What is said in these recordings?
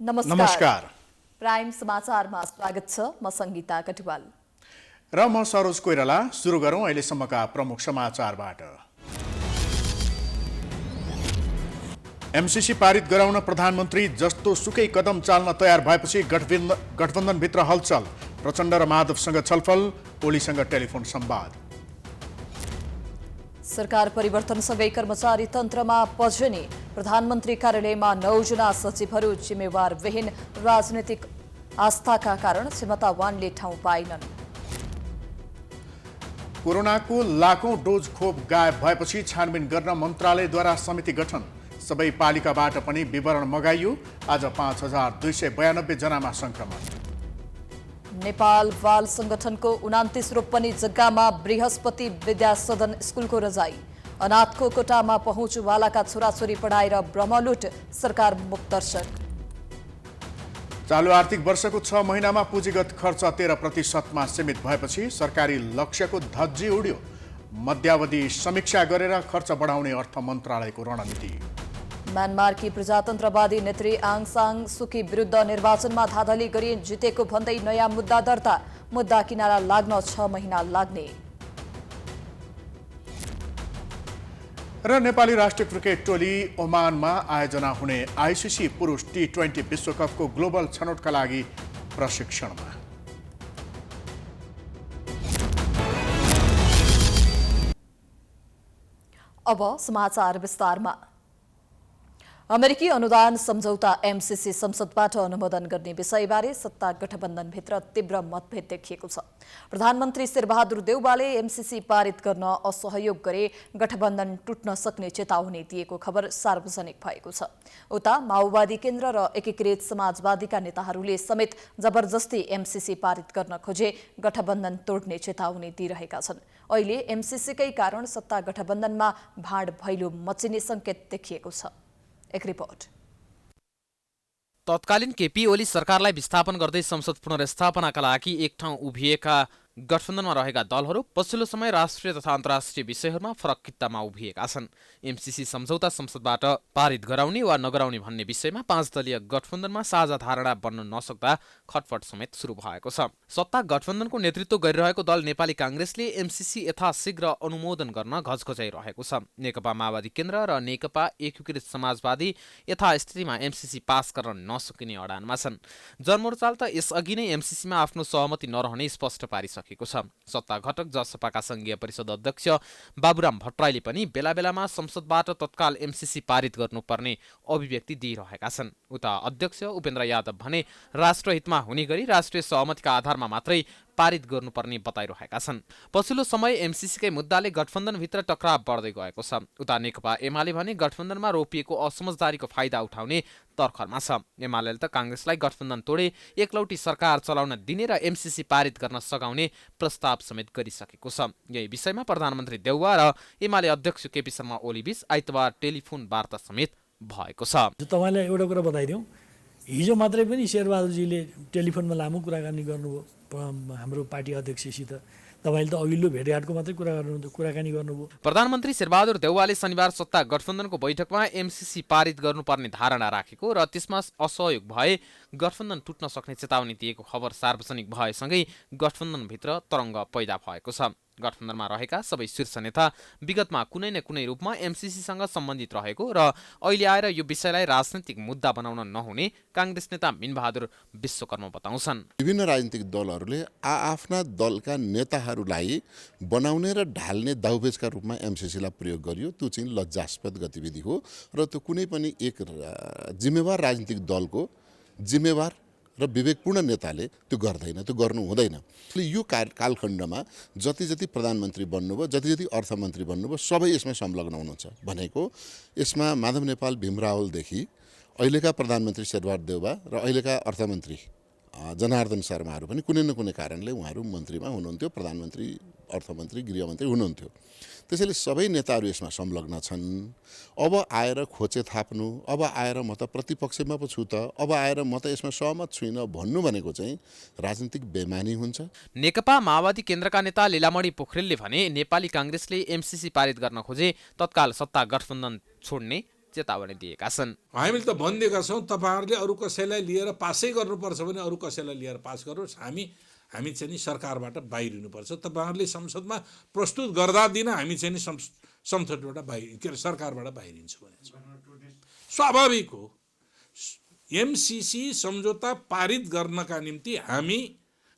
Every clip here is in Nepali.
नमस्कार। प्राइम समाचारमा स्वागत छ। म संगीता कटुवाल र म सरोज कोइराला। सुरु गरौं अहिलेसम्मका प्रमुख समाचारबाट। एमसीसी पारित गराउन प्रधानमन्त्री जस्तो सुकै कदम चाल्न तयार भएपछि गठबन्धनभित्र हलचल। प्रचण्ड र माधवसँग छलफल, ओलीसँग टेलिफोन संवाद। सरकार परिवर्तनसँगै कर्मचारी तन्त्रमा पजनी। प्रधानमन्त्री कार्यालयमा 9 जना सचिवहरू जिम्मेवार विहीन। राजनीतिक आस्थाका कारण क्षमतावानले ठाउँ पाएनन्। कोरोनाको लाखौं डोज खोप गायब भएपछि छानबिन गर्न मन्त्रालयद्वारा समिति गठन। सबै पालिकाबाट पनि विवरण मगाइयो। आज 5292 जनामा संक्रमण। नेपाल बाल संगठनको 29 रोपनी जग्गामा बृहस्पति विद्या सदन स्कुलको रजाई। अनाथको कोटामा पहुँचवालाका छोराछोरी पढाएर ब्रह्मलुट। सरकार मुक्तर्शक। चालु आर्थिक वर्षको 6 महिनामा पुँजीगत खर्च 13% सीमित भएपछि सरकारी लक्ष्यको धज्जी उड्यो। मध्यावधि समीक्षा गरेर खर्च बढाउने अर्थ मन्त्रालयको रणनीति। म्यानमारकी प्रजातन्त्रवादी नेत्री आङ सान सुकी विरुद्ध निर्वाचनमा धाँधली गरी जितेको भन्दै नयाँ मुद्दा दर्ता। मुद्दा किनारा लाग्न 6 महिना लाग्ने। र नेपाली राष्ट्रिय क्रिकेट टोली ओमानमा आयोजना हुने आइसिसी पुरुष T20 विश्वकपको ग्लोबल छनौटका लागि प्रशिक्षणमा। अब समाचार विस्तारमा। अमेरिकी अनुदान सम्झौता एमसीसी संसदबाट अनुमोदन गर्ने विषयबारे सत्ता गठबन्धनभित्र तीव्र मतभेद देखिएको छ। प्रधानमन्त्री शेरबहादुर देउवाले एमसीसी पारित गर्न असहयोग गरे गठबन्धन टुट्न सक्ने चेतावनी दिएको खबर सार्वजनिक भएको छ। उता माओवादी केन्द्र र एकीकृत समाजवादीका नेताहरूले समेत जबरजस्ती एमसीसी पारित गर्न खोजे गठबन्धन तोड्ने चेतावनी दिइरहेका छन्। अहिले एमसीसीकै कारण सत्ता गठबन्धनमा भाँड भैलो मचिने संकेत देखिएको छ। एक रिपोर्ट। तत्कालीन केपी ओली सरकारलाई विस्थापन गर्दै संसद पुनर्स्थापनाका लागि एक ठाउँ उभिएका गठबन्धनमा रहेका दलहरू पछिल्लो समय राष्ट्रिय तथा अन्तर्राष्ट्रिय विषयहरूमा फरक कित्तामा उभिएका छन्। एमसीसी सम्झौता संसदबाट पारित गराउने वा नगराउने भन्ने विषयमा 5 दलीय गठबन्धनमा साझा धारणा बन्न नसक्दा खटपट समेत सुरु भएको छ। सत्ता गठबन्धनको नेतृत्व गरिरहेको दल नेपाली कांग्रेसले एमसीसी यथाशीघ्र अनुमोदन गर्न घचघचाइरहेको छ। नेकपा माओवादी केन्द्र र नेकपा एकीकृत समाजवादी यथास्थितिमा एमसीसी पास गर्न नसकिने अडानमा छन्। जनमोर्चाले त यसअघि नै एमसीसीमा आफ्नो सहमति नरहने स्पष्ट पारिसकेको छ। सत्ता घटक जसपाका संघीय परिषद अध्यक्ष बाबुराम भट्टराईले पनि बेला बेलामा संसदबाट तत्काल एमसीसी पारित गर्नुपर्ने अभिव्यक्ति दिइरहेका छन्। उता अध्यक्ष उपेन्द्र यादव भने राष्ट्रहितमा हुने गरी राष्ट्रिय सहमतिका आधारमा मात्रै पारित गर्नुपर्ने बताइरहेका छन्। पछिल्लो समय एमसीसीकै मुद्दाले गठबन्धनभित्र टक्राव बढ्दै गएको छ। उता नेकपा एमाले भने गठबन्धनमा रोपिएको असमझदारीको फाइदा उठाउने तर्खरमा छ। एमाले त कांग्रेसलाई गठबन्धन तोडे एकलौटी सरकार चलाउन दिने र एमसीसी पारित गर्न सघाउने प्रस्ताव समेत गरिसकेको छ। यही विषयमा प्रधानमन्त्री देउवा र एमाले अध्यक्ष केपी शर्मा ओली बीच आइतबार टेलिफोन वार्ता समेत भएको छ। तपाईलाई एउटा कुरा बताइदिउँ, हिजो मात्रै पनि शेरबहादुरजीले टेलिफोनमा लामो कुराकानी गर्नुभयो हाम्रो पार्टी अध्यक्षसित। तपाईले त अघिल्लो भेटघाटको मात्रै कुराकानी गर्नुभयो। प्रधानमन्त्री शेरबहादुर देउवाले शनिबार सत्ता गठबन्धनको बैठकमा एमसीसी पारित गर्नुपर्ने धारणा राखेको र त्यसमा असहयोग भए गठबन्धन टुट्न सक्ने चेतावनी दिएको खबर सार्वजनिक भएसँगै गठबन्धनभित्र तरङ्ग पैदा भएको छ। गठबन्धनमा रहेका सबै शीर्ष नेता विगतमा कुनै न कुनै रूपमा एमसीसीसँग सम्बन्धित रहेको र अहिले आएर यो विषयलाई राजनैतिक मुद्दा बनाउन नहुने कांग्रेस नेता मिनबहादुर विश्वकर्मा बताउँछन्। विभिन्न राजनीतिक दलहरूले आफ्ना दलका नेताहरूलाई बनाउने र ढाल्ने दाउपेचका रूपमा एमसीसीलाई प्रयोग गरियो। त्यो चाहिँ लज्जास्पद गतिविधि हो र त्यो कुनै पनि एक जिम्मेवार राजनीतिक दलको जिम्मेवार र विवेकपूर्ण नेताले त्यो गर्दैन, त्यो गर्नु हुँदैन। यो कालखण्डमा जति जति प्रधानमन्त्री बन्नुभयो, जति जति अर्थमन्त्री बन्नुभयो, सबै यसमा संलग्न हुनुहुन्छ भनेको यसमा माधव नेपाल भीम रावलदेखि अहिलेका प्रधानमन्त्री शेरबहादुर देउवा र अहिलेका अर्थमन्त्री जनार्दन शर्माहरू पनि कुनै न कुनै कारणले उहाँहरू मन्त्रीमा हुनुहुन्थ्यो, प्रधानमन्त्री, अर्थमन्त्री, गृहमन्त्री हुनुहुन्थ्यो। त्यसैले सबै नेताहरू यसमा संलग्न छन्। अब आएर खोचे थाप्नु, अब आएर म त प्रतिपक्षमा पो छु त, अब आएर म त यसमा सहमत छुइनँ भन्नु भनेको चाहिँ राजनीतिक बेमानी हुन्छ। नेकपा माओवादी केन्द्रका नेता लीलामणि पोखरेलले भने नेपाली कांग्रेसले एमसीसी पारित गर्न खोजे तत्काल सत्ता गठबन्धन छोड्ने चेतावनी दिएका छन्। हामीले त भनिदिएका छौँ तपाईँहरूले अरू कसैलाई लिएर पासै गर्नुपर्छ भने अरू कसैलाई लिएर पास गर्नुहोस्, हामी चाहिँ नि सरकारबाट बाहिरिनुपर्छ। तपाईँहरूले संसदमा प्रस्तुत गर्दा दिन हामी चाहिँ नि संसदबाट सरकारबाट बाहिरिन्छौँ भने स्वाभाविक हो। एमसीसी सम्झौता पारित गर्नका निम्ति हामी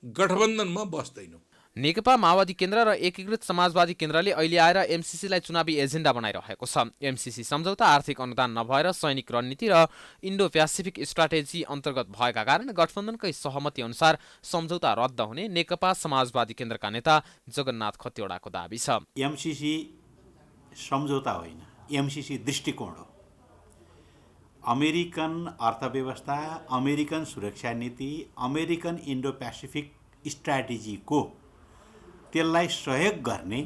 गठबन्धनमा बस्दैनौँ। नेकपा माओवादी केन्द्र र एकीकृत समाजवादी केन्द्रले अहिले आएर एमसीसीलाई चुनावी एजेन्डा बनाइरहेको छ। एमसीसी सम्झौता आर्थिक अनुदान नभएर सैनिक रणनीति र इन्डो प्यासिफिक स्ट्राटेजी अन्तर्गत भएका कारण गठबन्धनकै सहमति अनुसार सम्झौता रद्द हुने नेकपा समाजवादी केन्द्रका नेता जगन्नाथ खतिवडाको दाबी छ। एमसीसी सम्झौता होइन, एमसीसी दृष्टिकोण हो। अमेरिकन अर्थव्यवस्था, अमेरिकन सुरक्षा नीति, अमेरिकन इन्डो प्यासिफिक स्ट्राटेजीको त्यसलाई सहयोग गर्ने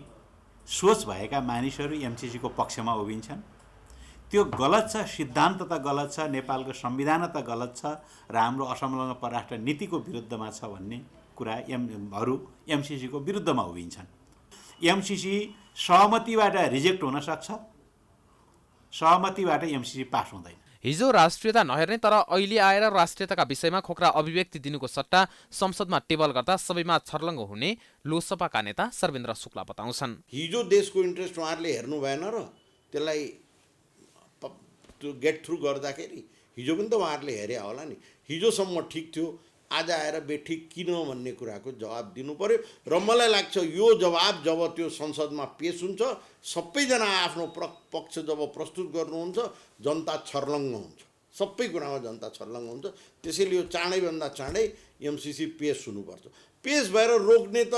सोच भएका मानिसहरू एमसीसीको पक्षमा उभिन्छन्। त्यो गलत छ, सिद्धान्त त गलत छ, नेपालको संविधान त गलत छ र हाम्रो असंलग्न परराष्ट्र नीतिको विरुद्धमा छ भन्ने कुरा एमसीसीको विरुद्धमा उभिन्छन्। एमसीसी सहमतिबाट रिजेक्ट हुन सक्छ, सहमतिबाट एमसीसी पास हुँदैन। हिजो राष्ट्रियता नहेर्ने तर अहिले आएर राष्ट्रियताका विषयमा खोक्रा अभिव्यक्ति दिनुको सट्टा संसदमा टेबल गर्दा सबैमा छर्लङ्ग हुने लोकसभाका नेता सर्वेन्द्र शुक्ला बताउँछन्। हिजो देशको इन्ट्रेस्ट उहाँहरूले हेर्नु भएन र त्यसलाई गेट थ्रु गर्दाखेरि हिजो पनि त उहाँहरूले हेरे होला नि। हिजोसम्म ठिक थियो, आज आएर बेठिक किन भन्ने कुराको जवाब दिनु पर्यो। र मलाई लाग्छ यो जवाब जब त्यो संसदमा पेश हुन्छ, सबैजना आफ्नो पक्ष जब प्रस्तुत गर्नुहुन्छ, जनता छर्लङ्ग हुन्छ, सबै कुरामा जनता छर्लङ्ग हुन्छ। त्यसैले यो चाँडैभन्दा चाँडै एमसीसी पेश हुनुपर्छ। पेश भएर रोक्ने त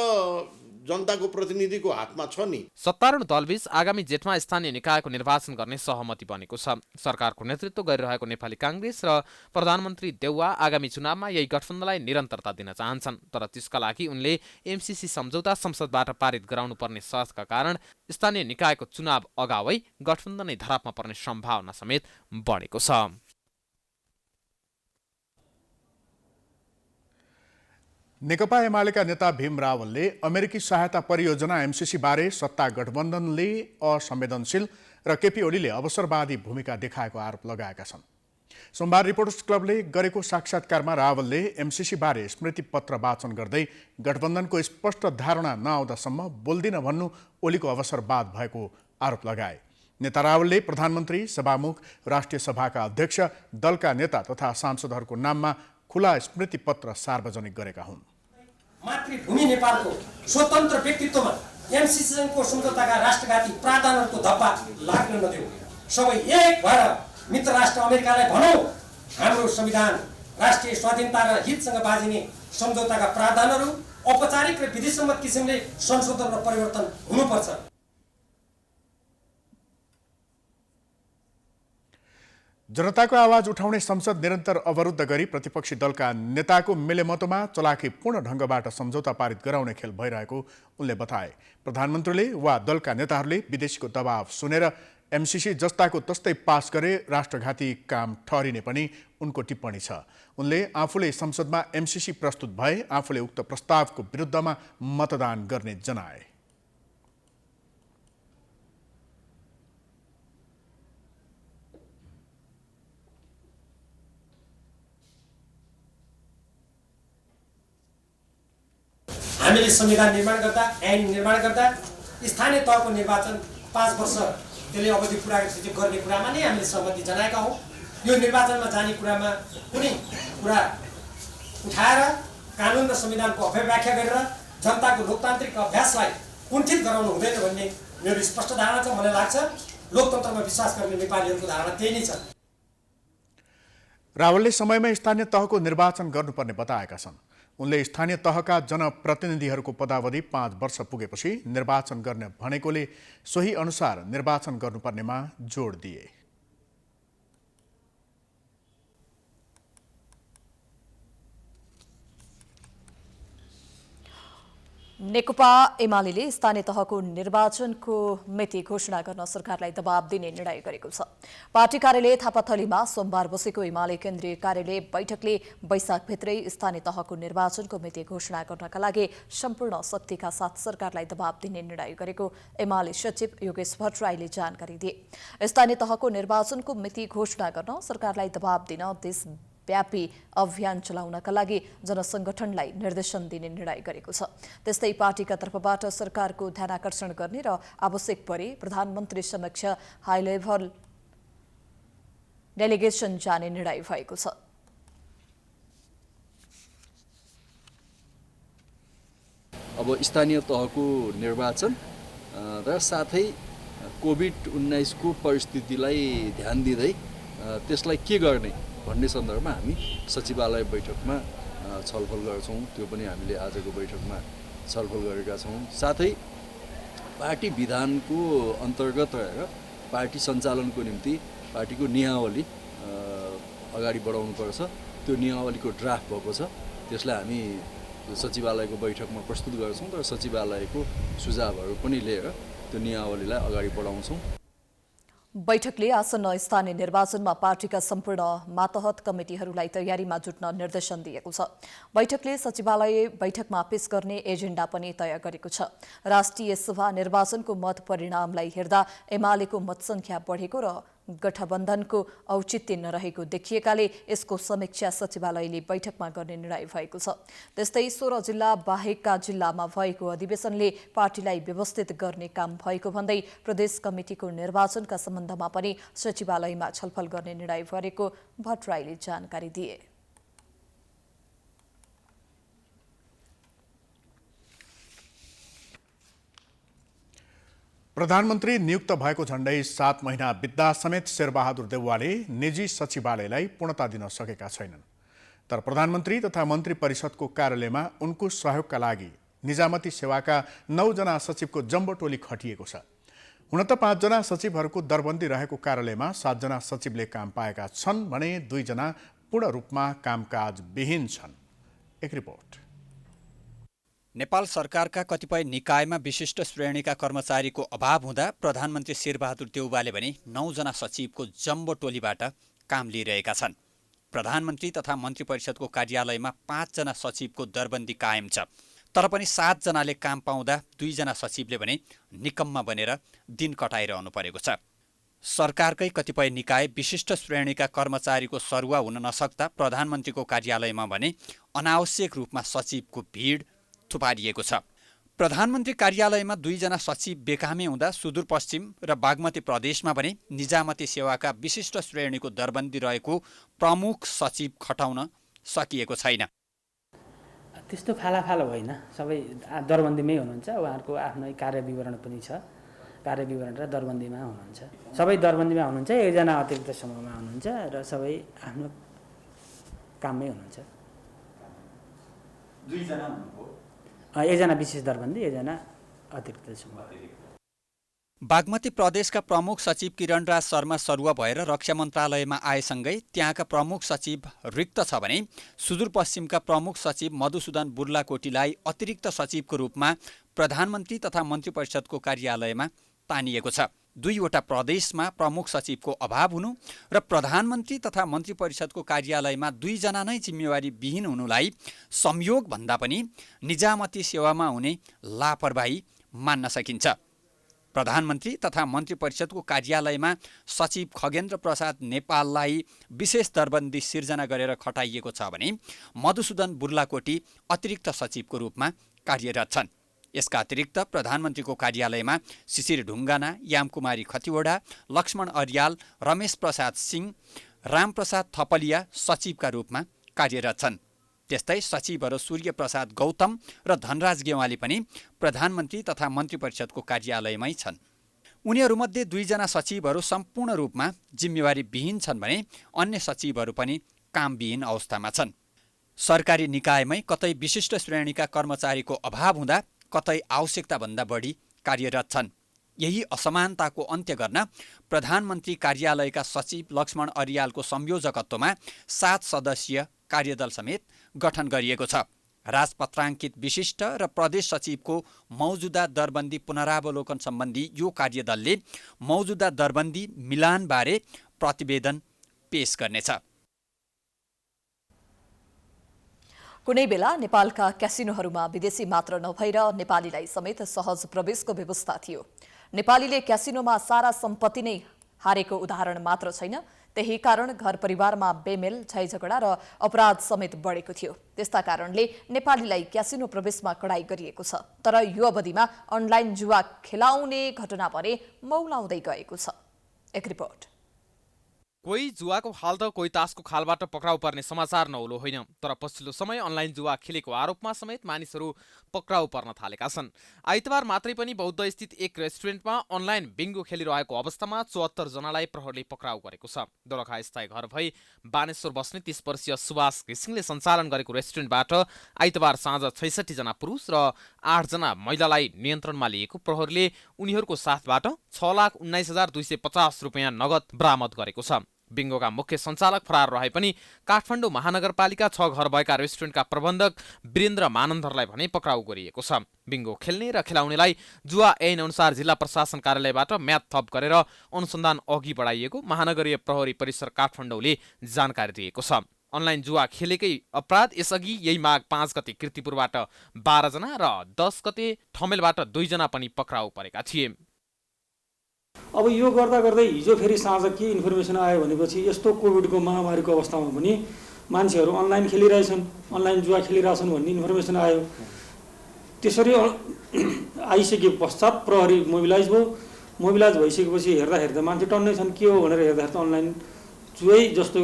जनताको प्रतिनिधिको हातमा छ नि। सत्तारूढ दलबीच आगामी जेठमा स्थानीय निकायको निर्वाचन गर्ने सहमति बनेको छ। सरकारको नेतृत्व गरिरहेको नेपाली काङ्ग्रेस र प्रधानमन्त्री देउवा आगामी चुनावमा यही गठबन्धनलाई निरन्तरता दिन चाहन्छन्। तर त्यसका लागि उनले एमसीसी सम्झौता संसदबाट पारित गराउनुपर्ने शर्तका कारण स्थानीय निकायको चुनाव अगावै गठबन्धनै धरापमा पर्ने सम्भावना समेत बढेको छ। नेकपा एमालेका नेता भीम रावलले अमेरिकी सहायता परियोजना एमसीसी बारे सत्ता गठबन्धनले असंवेदनशील र केपी ओलीले अवसरवादी भूमिका देखाएको आरोप लगाएका छन्। सोमबार रिपोर्टर्स क्लबले गरेको साक्षात्कारमा रावलले एमसीसी बारे स्मृति पत्र वाचन गर्दै गठबन्धनको स्पष्ट धारणा नआउँदासम्म बोल्दिन भन्नु ओलीको अवसरवाद भएको आरोप लगाए। नेता रावलले प्रधानमन्त्री, सभामुख, राष्ट्रिय सभाका अध्यक्ष, दलका नेता तथा सांसदहरूको नाममा खुला स्मृति पत्र सार्वजनिक गरेका हुन्। मातृभूमि नेपालको स्वतन्त्र व्यक्तित्वमा एमसीसीको सम्झौताका राष्ट्रघाती प्रावधानहरूको धब्बा लाग्न नदेऊ। सबै एक भएर मित्र राष्ट्र अमेरिकालाई भनौँ, हाम्रो संविधान राष्ट्रिय स्वाधीनता र हितसँग बाजिने सम्झौताका प्रावधानहरू औपचारिक र विधिसम्मत किसिमले संशोधन र परिवर्तन हुनुपर्छ। जनताको आवाज उठाउने संसद निरन्तर अवरुद्ध गरी प्रतिपक्षी दलका नेताको मेलेमतोमा चलाखीपूर्ण ढङ्गबाट सम्झौता पारित गराउने खेल भइरहेको उनले बताए। प्रधानमन्त्रीले वा दलका नेताहरूले विदेशीको दबाव सुनेर एमसीसी जस्ताको तस्तै पास गरे राष्ट्रघाती काम ठहरिने पनि उनको टिप्पणी छ। उनले आफूले संसदमा एमसीसी प्रस्तुत भए आफूले उक्त प्रस्तावको विरुद्धमा मतदान गर्ने जनाए। हामीले संविधान निर्माण गर्दा, ऐन निर्माण गर्दा स्थानीय तहको निर्वाचन 5 वर्ष त्यसले अवधि पुरा गर्ने कुरामा नै हामीले सहमति जनाएका हौँ। यो निर्वाचनमा जाने कुरामा कुनै कुरा उठाएर कानुन र संविधानको अपव्याख्या गरेर जनताको लोकतान्त्रिक अभ्यासलाई कुण्ठित गराउनु हुँदैन भन्ने मेरो स्पष्ट धारणा छ। मलाई लाग्छ लोकतन्त्रमा विश्वास गर्ने नेपालीहरूको धारणा त्यही नै छ। रावलले समयमै स्थानीय तहको निर्वाचन गर्नुपर्ने बताएका छन्। उनले स्थानीय तहका जनप्रतिनिधिहरूको पदावधि 5 वर्ष पुगेपछि निर्वाचन गर्ने भनेकोले सोही अनुसार निर्वाचन गर्नुपर्नेमा जोड दिए। नेकपा एमाले स्थानीय तहको निर्वाचनको मिति घोषणा गर्न सरकारलाई दबाब दिने निर्णय गरेको छ। पार्टी कार्यालय थापाथलीमा सोमबार बसेको एमाले केन्द्रीय कार्यालय बैठकले वैशाखभित्रै स्थानीय तहको निर्वाचनको मिति घोषणा गर्नका लागि सम्पूर्ण शक्तिका साथ सरकारलाई दबाब दिने निर्णय गरेको एमाले सचिव योगेश भट्टराईले जानकारी दिए। स्थानीय तहको निर्वाचनको मिति घोषणा गर्न सरकारलाई दबाब दिन देशव्यापी अभियान चलाउनका लागि जनसंगठनलाई निर्देशन दिने निर्णय गरेको छ। त्यस्तै पार्टीका तर्फबाट सरकारको ध्यानाकर्षण गर्ने र आवश्यक परे प्रधानमन्त्री समक्ष हाई लेभल डेलिगेसन जाने निर्णय भएको छ। अब स्थानीय तहको निर्वाचन र साथै कोभिड-19 को परिस्थितिलाई ध्यान दिँदै त्यसलाई के गर्ने भन्ने सन्दर्भमा हामी सचिवालय बैठकमा छलफल गर्छौँ। त्यो पनि हामीले आजको बैठकमा छलफल गरेका छौँ। साथै पार्टी विधानको अन्तर्गत रहेर पार्टी सञ्चालनको निम्ति पार्टीको नियमावली अगाडि बढाउनुपर्छ। त्यो नियमावलीको ड्राफ्ट भएको छ, त्यसलाई हामी सचिवालयको बैठकमा प्रस्तुत गर्छौँ र सचिवालयको सुझावहरू पनि लिएर त्यो नियमावलीलाई अगाडि बढाउँछौँ। बैठकले आसन्न स्थानीय निर्वाचनमा पार्टीका सम्पूर्ण मातहत कमिटीहरूलाई तयारीमा जुट्न निर्देशन दिएको छ। बैठकले सचिवालय बैठकमा पेश गर्ने एजेन्डा पनि तय गरेको छ। राष्ट्रिय सभा निर्वाचनको मत परिणामलाई हेर्दा एमालेको मतसङ्ख्या बढेको र गठबन्धनको औचित्य नरहेको देखिएकाले यसको समीक्षा सचिवालयले बैठकमा गर्ने निर्णय भएको छ। त्यस्तै 16 जिल्ला बाहेकका जिल्लामा भएको अधिवेशनले पार्टीलाई व्यवस्थित गर्ने काम भएको भन्दै प्रदेश कमिटिको निर्वाचनका सम्बन्धमा पनि सचिवालयमा छलफल गर्ने निर्णय गरेको भट्टराईले जानकारी दिए। प्रधानमन्त्री नियुक्त भएको झण्डै 7 महिना बित्दा समेत शेरबहादुर देउवाले निजी सचिवालयलाई पूर्णता दिन सकेका छैनन्। तर प्रधानमन्त्री तथा मन्त्री परिषदको कार्यालयमा उनको सहयोगका लागि निजामती सेवाका 9 जना सचिवको जम्बो टोली खटिएको छ। हुन त 5 जना सचिवहरूको दरबन्दी रहेको कार्यालयमा 7 जना सचिवले काम पाएका छन् भने 2 जना पूर्ण रूपमा कामकाज विहीन छन्। एक रिपोर्ट। नेपाल सरकारका कतिपय निकायमा विशिष्ट श्रेणीका कर्मचारीको अभाव हुँदा प्रधानमन्त्री शेरबहादुर देउवाले भने 9 जना सचिवको जम्बो टोलीबाट काम लिइरहेका छन्। प्रधानमन्त्री तथा मन्त्री परिषदको कार्यालयमा 5 जना सचिवको दरबन्दी कायम छ। तर पनि 7 जनाले काम पाउँदा 2 जना सचिवले भने निकम्मा बनेर दिन कटाइरहनु परेको छ। सरकारकै कतिपय निकाय विशिष्ट श्रेणीका कर्मचारीको सरुवा हुन नसक्दा प्रधानमन्त्रीको कार्यालयमा भने अनावश्यक रूपमा सचिवको भिड थुपारिएको छ। प्रधानमन्त्री कार्यालयमा 2 जना सचिव बेकामी हुँदा सुदूरपश्चिम र बागमती प्रदेशमा भने निजामती सेवाका विशिष्ट श्रेणीको दरबन्दी रहेको प्रमुख सचिव खटाउन सकिएको छैन। त्यस्तो फालाफाला होइन, सबै दरबन्दीमै हुनुहुन्छ। उहाँहरूको आफ्नै कार्यविवरण पनि छ, कार्यविवरण र दरबन्दीमा हुनुहुन्छ। सबै दरबन्दीमा हुनुहुन्छ, 1 जना अतिरिक्त समूहमा हुनुहुन्छ र सबै आफ्नो काममै हुनुहुन्छ। 2 जना हुनुभयो, 1 जना विशेष दरबन्दी, 1 जना अतिरिक्त समूह। बागमती प्रदेशका प्रमुख सचिव किरणराज शर्मा सरुवा भएर रक्षा मन्त्रालयमा आएसँगै त्यहाँका प्रमुख सचिव रिक्त छ भने सुदूरपश्चिमका प्रमुख सचिव मधुसूदन बुर्लाकोटीलाई अतिरिक्त सचिवको रूपमा प्रधानमन्त्री तथा मन्त्री परिषदको कार्यालयमा तानिएको छ। 2 वटा प्रदेशमा प्रमुख सचिवको अभाव हुनु र प्रधानमन्त्री तथा मन्त्री परिषदको कार्यालयमा 2 जना नै जिम्मेवारी विहीन हुनुलाई संयोग भन्दा पनि निजामती सेवामा हुने लापरवाही मान्न सकिन्छ। प्रधानमन्त्री तथा मन्त्री परिषदको कार्यालयमा सचिव खगेन्द्र प्रसाद नेपाललाई विशेष दरबन्दी सिर्जना गरेर खटाइएको छ भने मधुसूदन बुर्लाकोटी अतिरिक्त सचिवको रूपमा कार्यरत छन्। यसका अतिरिक्त प्रधानमन्त्रीको कार्यालयमा शिशिर ढुङ्गाना, यामकुमारी खतिवडा, लक्ष्मण अर्याल, रमेश प्रसाद सिंह, रामप्रसाद थपलिया सचिवका रूपमा कार्यरत छन्। त्यस्तै सचिवहरू सूर्य प्रसाद गौतम र धनराज गेवाली पनि प्रधानमन्त्री तथा मन्त्री परिषदको कार्यालयमै छन्। उनीहरूमध्ये 2 जना सचिवहरू सम्पूर्ण रूपमा जिम्मेवारी विहीन छन् भने अन्य सचिवहरू पनि कामविहीन अवस्थामा छन्। सरकारी निकायमै कतै विशिष्ट श्रेणीका कर्मचारीको अभाव हुँदा कतै आवश्यकताभन्दा बढी कार्यरत छन्। यही असमानताको अन्त्य गर्न प्रधानमन्त्री कार्यालयका सचिव लक्ष्मण अर्यालको संयोजकत्वमा 7 सदस्यीय कार्यदल समेत गठन गरिएको छ। राजपत्राङ्कित विशिष्ट र प्रदेश सचिवको मौजुदा दरबन्दी पुनरावलोकन सम्बन्धी यो कार्यदलले मौजुदा दरबन्दी मिलानबारे प्रतिवेदन पेश गर्नेछ। कुनै बेला नेपालका क्यासिनोहरूमा विदेशी मात्र नभएर नेपालीलाई समेत सहज प्रवेशको व्यवस्था थियो। नेपालीले क्यासिनोमा सारा सम्पत्ति नै हारेको उदाहरण मात्र छैन, त्यही कारण घर परिवारमा बेमेल, झैझगडा र अपराध समेत बढेको थियो। त्यस्ता कारणले नेपालीलाई क्यासिनो प्रवेशमा कडाई गरिएको छ। तर यो अवधिमा अनलाइन जुवा खेलाउने घटना भने मौलाउँदै गएको छ। एक रिपोर्ट। कोही जुवाको खाल त कोही तासको खालबाट पक्राउ पर्ने समाचार नौलो होइन, तर पछिल्लो समय अनलाइन जुवा खेलेको आरोपमा समेत मानिसहरू पक्राउ पर्न थालेका छन्। आइतबार मात्रै पनि बौद्ध स्थित एक रेस्टुरेन्टमा अनलाइन बिङ्गो खेलिरहेको अवस्थामा 74 जनालाई प्रहरले पक्राउ गरेको छ। दोलखा स्थायी घर भई बानेश्वर बस्ने 30 वर्षीय सुभाष घिसिङले सञ्चालन गरेको रेस्टुरेन्टबाट आइतबार साँझ 66 जना पुरुष र 8 जना महिलालाई नियन्त्रणमा लिएको प्रहरले उनीहरूको साथबाट 6,19,250 रुपियाँ नगद बरामद गरेको छ। बिङ्गोका मुख्य सञ्चालक फरार रहे पनि काठमाडौँ महानगरपालिका 6 घर भएका रेस्टुरेन्टका प्रबन्धक वीरेन्द्र मानन्दरलाई भने पक्राउ गरिएको छ। बिङ्गो खेल्ने र खेलाउनेलाई जुवा ऐन अनुसार जिल्ला प्रशासन कार्यालयबाट म्याद थप गरेर अनुसन्धान अघि बढाइएको महानगरीय प्रहरी परिसर काठमाडौँले जानकारी दिएको छ। अनलाइन जुवा खेलेकै अपराध यसअघि यही माघ 5 गते कीर्तिपुरबाट 12 जना र 10 गते ठमेलबाट 2 जना पनि पक्राउ परेका थिए। अब यो गर्दा गर्दै हिजो फेरि साँझ के इन्फर्मेसन आयो भनेपछि यस्तो कोभिडको महामारीको अवस्थामा पनि मान्छेहरू अनलाइन खेलिरहेछन्, अनलाइन जुवा खेलिरहेछन् भन्ने इन्फर्मेसन आयो। त्यसरी आइसके पश्चात प्रहरी मोबिलाइज भयो। मोबिलाइज भइसकेपछि हेर्दा मान्छे टन्नै छन्। के हो भनेर हेर्दा अनलाइन जुवै जस्तो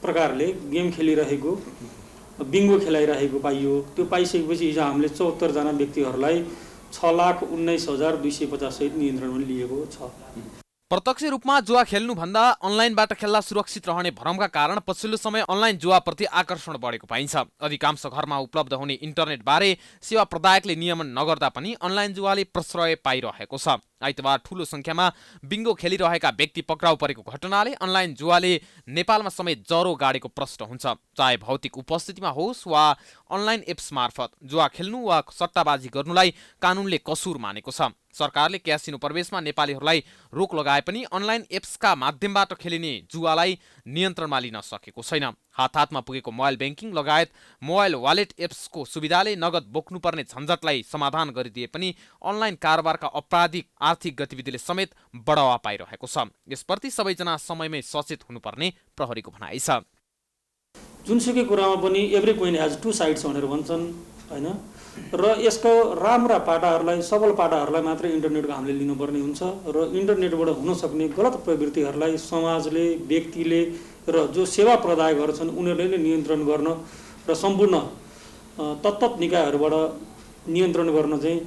प्रकारले गेम खेलिरहेको, बिङ्गो खेलाइरहेको पाइयो। त्यो पाइसकेपछि हिजो हामीले 74 जना व्यक्तिहरूलाई 6,19,250 सहित नियन्त्रणमा लिएको छ। प्रत्यक्ष रूपमा जुवा खेल्नुभन्दा अनलाइनबाट खेल्दा सुरक्षित रहने भ्रमका कारण पछिल्लो समय अनलाइन जुवाप्रति आकर्षण बढेको पाइन्छ। अधिकांश घरमा उपलब्ध हुने इन्टरनेटबारे सेवा प्रदायकले नियमन नगर्दा पनि अनलाइन जुवाले प्रश्रय पाइरहेको छ। आइतबार ठूलो संख्यामा बिङ्गो खेलिरहेका व्यक्ति पक्राउ परेको घटनाले अनलाइन जुवाले नेपालमा समेत जरो गाडेको प्रश्न हुन्छ। चाहे भौतिक उपस्थितिमा होस् वा अनलाइन एप्स मार्फत जुवा खेल्नु वा सट्टाबाजी गर्नुलाई कानुनले कसुर मानेको छ। सरकारले क्यासिनो प्रवेशमा नेपालीहरूलाई रोक लगाए पनि अनलाइन एप्सका माध्यमबाट खेलिने जुवालाई नियन्त्रणमा लिन सकेको छैन। हात-हातमा पुगेको मोबाइल ब्याङ्किङ लगायत मोबाइल वालेट एप्सको सुविधाले नगद बोक्नुपर्ने झन्झटलाई समाधान गरिदिए पनि अनलाइन कारोबारका आपराधिक आर्थिक गतिविधिले समेत बढावा पाइरहेको छ। यसप्रति सबैजना समयमै सचेत हुनुपर्ने प्रहरीको भनाइ छ। जुनसुकै कुरामा पनि every coin has to sides भनेर भन्छन्, हैन? र यसको राम्रा पाटाहरूलाई, सबल पाटाहरूलाई मात्रै इन्टरनेटको हामीले लिनुपर्ने हुन्छ र इन्टरनेटबाट हुन सक्ने गलत प्रवृत्तिहरूलाई समाजले, व्यक्तिले र जो सेवा प्रदायकहरू छन् उनीहरूले नै नियन्त्रण गर्न र सम्पूर्ण तत्त निकायहरूबाट नियन्त्रण गर्न चाहिँ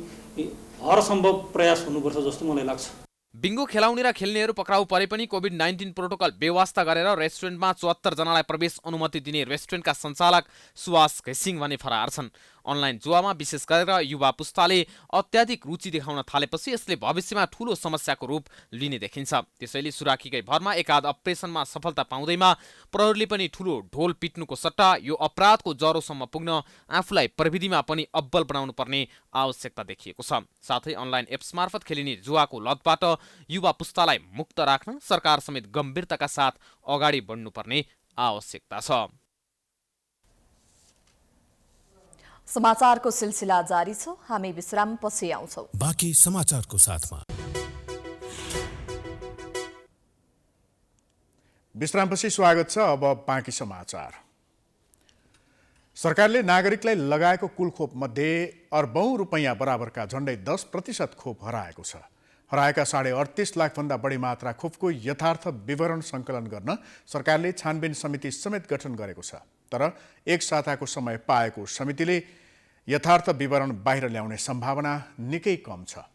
हरसम्भव प्रयास हुनुपर्छ जस्तो मलाई लाग्छ। बिङ्गो खेलाउने र खेल्नेहरू पक्राउ परे पनि कोभिड-19 प्रोटोकल व्यवस्था गरेर रेस्टुरेन्टमा 74 जनालाई प्रवेश अनुमति दिने रेस्टुरेन्टका सञ्चालक सुभाष घिसिङ भने फरार छन्। अनलाइन जुवामा विशेष गरेर युवा पुस्ताले अत्याधिक रुचि देखाउन थालेपछि यसले भविष्यमा ठूलो समस्याको रूप लिने देखिन्छ। त्यसैले सुराकीकै भरमा एकाध अपरेसनमा सफलता पाउँदैमा प्रहरीले पनि ठूलो ढोल पिट्नुको सट्टा यो अपराधको जरोसम्म पुग्न आफूलाई प्रविधिमा पनि अब्बल बनाउनु पर्ने आवश्यकता देखिएको छ। साथै अनलाइन एप्स मार्फत खेलिने जुवाको लतबाट युवा पुस्तालाई मुक्त राख्न सरकार समेत गम्भीरताका साथ अगाडि बढ्नुपर्ने आवश्यकता छ। समाचारको सिलसिला जारी छ। हामी विश्रामपछि आउँछौं। बाँकी समाचारको साथमा विश्रामपछि स्वागत छ। अब बाँकी समाचार। सरकारले नागरिकलाई लगाएको कुल खोप मध्ये अर्बौं रुपैयाँ बराबरका झण्डै 10% खोप हराएको छ। हराएका 38.5 लाख भन्दा बढी मात्रा खोपको यथार्थ विवरण सङ्कलन गर्न सरकारले छानबिन समिति समेत गठन गरेको छ। तर एक साताको समय पाएको समितिले यथार्थ विवरण बाहिर ल्याउने सम्भावना निकै कम छ।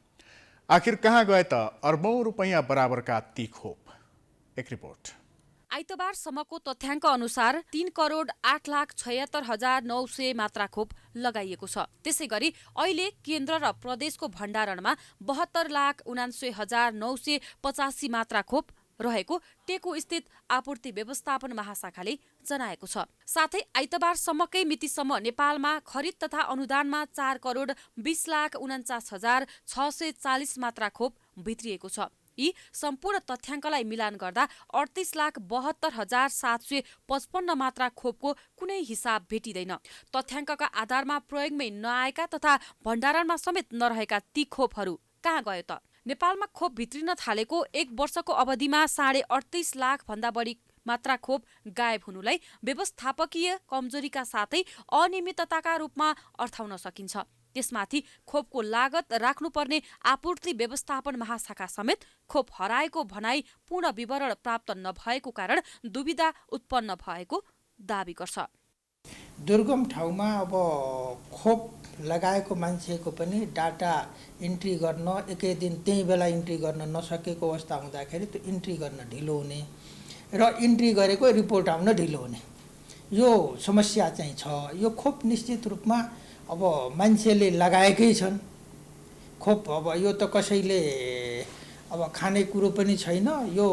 आखिर कहाँ गए त अर्बौं रुपैयाँ बराबरका ती खोप? एक रिपोर्ट। आइतबारसम्मको तथ्याङ्क अनुसार 3,08,76,900 मात्रा खोप लगाइएको छ। त्यसैगरी अहिले केन्द्र र प्रदेशको भण्डारणमा 72,79,985 मात्रा खोप रहेको टेकु स्थित आपूर्ति व्यवस्थापन महाशाखाले जनाएको छ। साथै आइतबारसम्मकै मितिसम्म नेपालमा खरिद तथा अनुदानमा 4,20,49,640 मात्रा खोप भित्रिएको छ। यी सम्पूर्ण तथ्याङ्कलाई मिलान गर्दा 38,72,755 मात्रा खोपको कुनै हिसाब भेटिँदैन। तथ्याङ्कका आधारमा प्रयोगमै नआएका तथा भण्डारणमा समेत नरहेका ती खोपहरू कहाँ गयो त? नेपालमा खोप भित्रिन थालेको 1 वर्षको अवधिमा 38.5 लाख भन्दा बढी मात्रा खोप गायब हुनुलाई व्यवस्थापकीय कमजोरीका साथै अनियमितताका रूपमा अर्थाउन सकिन्छ। त्यसमाथि खोपको लागत राख्नुपर्ने आपूर्ति व्यवस्थापन महाशाखा समेत खोप हराएको भनाई पूर्ण विवरण प्राप्त नभएको कारण दुविधा उत्पन्न भएको दावी गर्छ। दुर्गम ठाउँमा अब खोप लगाएको मान्छेको पनि डाटा इन्ट्री गर्न एकै दिन त्यही बेला इन्ट्री गर्न नसकेको अवस्था हुँदाखेरि त्यो इन्ट्री गर्न ढिलो हुने र इन्ट्री गरेको रिपोर्ट आउन ढिलो हुने यो समस्या चाहिँ छ। यो खोप निश्चित रूपमा अब मान्छेले लगाएकै छन् खोप। अब यो त कसैले अब खाने कुरो पनि छैन। यो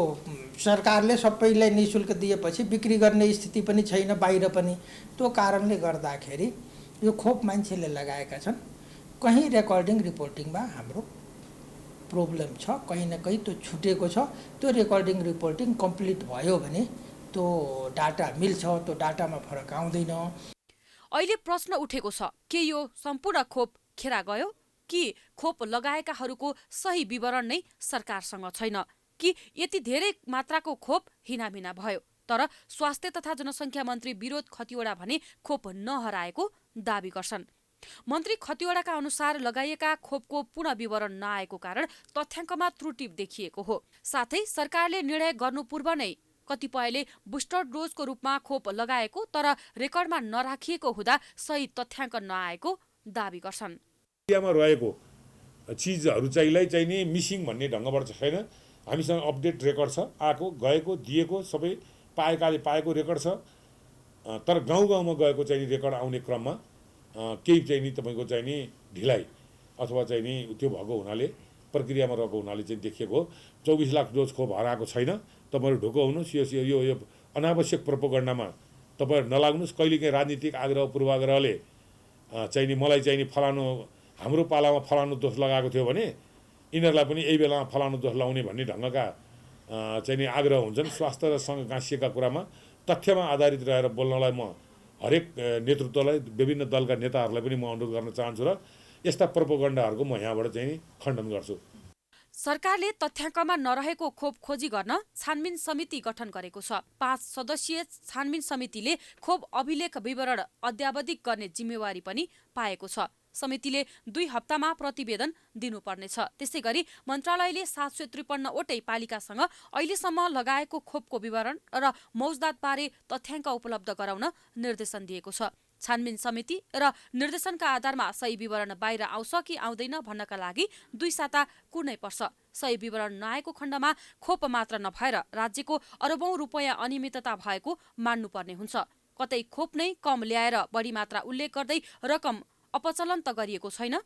सरकारले सबैलाई निःशुल्क दिएपछि बिक्री गर्ने स्थिति पनि छैन बाहिर पनि। त्यो कारणले गर्दाखेरि यो खोप मान्छेले लगाएका छन्। कहीँ रेकर्डिङ रिपोर्टिङमा हाम्रो प्रब्लम छ, कहीँ न कहीँ त्यो छुटेको छ। त्यो रेकर्डिङ रिपोर्टिङ कम्प्लिट भयो भने त्यो डाटा मिल्छ, त्यो डाटामा फरक आउँदैन। अहिले प्रश्न उठेको छ, के यो सम्पूर्ण खोप खेरा गयो कि खोप लगाएकाहरूको सही विवरण नै सरकारसँग छैन कि यति धेरै मात्राको खोप हिनामिना भयो? तर स्वास्थ्य तथा जनसङ्ख्या मन्त्री विरोध खतिवडा भने खोप नहराएको दावी गर्छन्। मन्त्री खतिवडाका अनुसार लगाइएका खोपको पूर्ण विवरण नआएको कारण तथ्याङ्कमा त्रुटि देखिएको हो। साथै सरकारले निर्णय गर्नु पूर्व नै कतिपयले बुस्टर डोजको रूपमा खोप लगाएको तर रेकर्डमा नराखिएको हुँदा सही तथ्याङ्क नआएको दावी गर्छन्। इन्डियामा रहेको चिजहरू चाहिँ नि मिसिङ भन्ने ढङ्गबाट छैन। हामीसँग अपडेट रेकर्ड छ, आएको गएको दिएको सबै पाएकाले पाएको रेकर्ड छ। तर गाउँ गाउँमा गएको चाहिँ रेकर्ड आउने क्रममा केही चाहिँ नि तपाईँको चाहिँ नि ढिलाइ अथवा चाहिँ नि त्यो भएको हुनाले प्रक्रियामा रहेको हुनाले चाहिँ देखिएको हो। 24 लाख डोज खोप हराएको छैन। तपाईँहरू ढुक्क हुनुहोस्। यो अनावश्यक प्रोपोगन्डामा तपाईँहरू नलाग्नुहोस्। कहिलेकाहीँ राजनीतिक आग्रह पूर्वाग्रहले चाहिँ नि मलाई चाहिँ नि फलानु हाम्रो पालामा फलानु दोष लगाएको थियो भने यिनीहरूलाई पनि यही बेलामा फलानु दोष लगाउने भन्ने ढङ्गका चाहिँ नि आग्रह हुन्छन्। स्वास्थ्यसँग गाँसिएका कुरामा तथ्यमा आधारित रहेर बोल्नलाई म हरेक नेतृत्वलाई विभिन्न दलका नेताहरूलाई पनि म अनुरोध गर्न चाहन्छु र यस्ता प्रोपोगन्डाहरूको म यहाँबाट चाहिँ नि खण्डन गर्छु। सरकारले तथ्याङ्कमा नरहेको खोप खोजी गर्न छानबिन समिति गठन गरेको छ। 5 सदस्यीय छानबिन समितिले खोप अभिलेख विवरण अद्यावधिक गर्ने जिम्मेवारी पनि पाएको छ। समितिले 2 हप्तामा प्रतिवेदन दिनुपर्नेछ। त्यसै गरी मन्त्रालयले 753 वटै पालिकासँग अहिलेसम्म लगाएको खोपको विवरण र मौजदातबारे तथ्याङ्क उपलब्ध गराउन निर्देशन दिएको छ। छानबिन समिति र निर्देशनका आधारमा सही विवरण बाहिर आउँछ कि आउँदैन भन्नका लागि 2 साता कुर्नै पर्छ। सही विवरण नआएको खण्डमा खोप मात्र नभएर राज्यको अरबौं रुपैयाँ अनियमितता भएको मान्नुपर्ने हुन्छ। कतै खोप नै कम ल्याएर बढी मात्रा उल्लेख गर्दै रकम अपचलन त गरिएको छैन।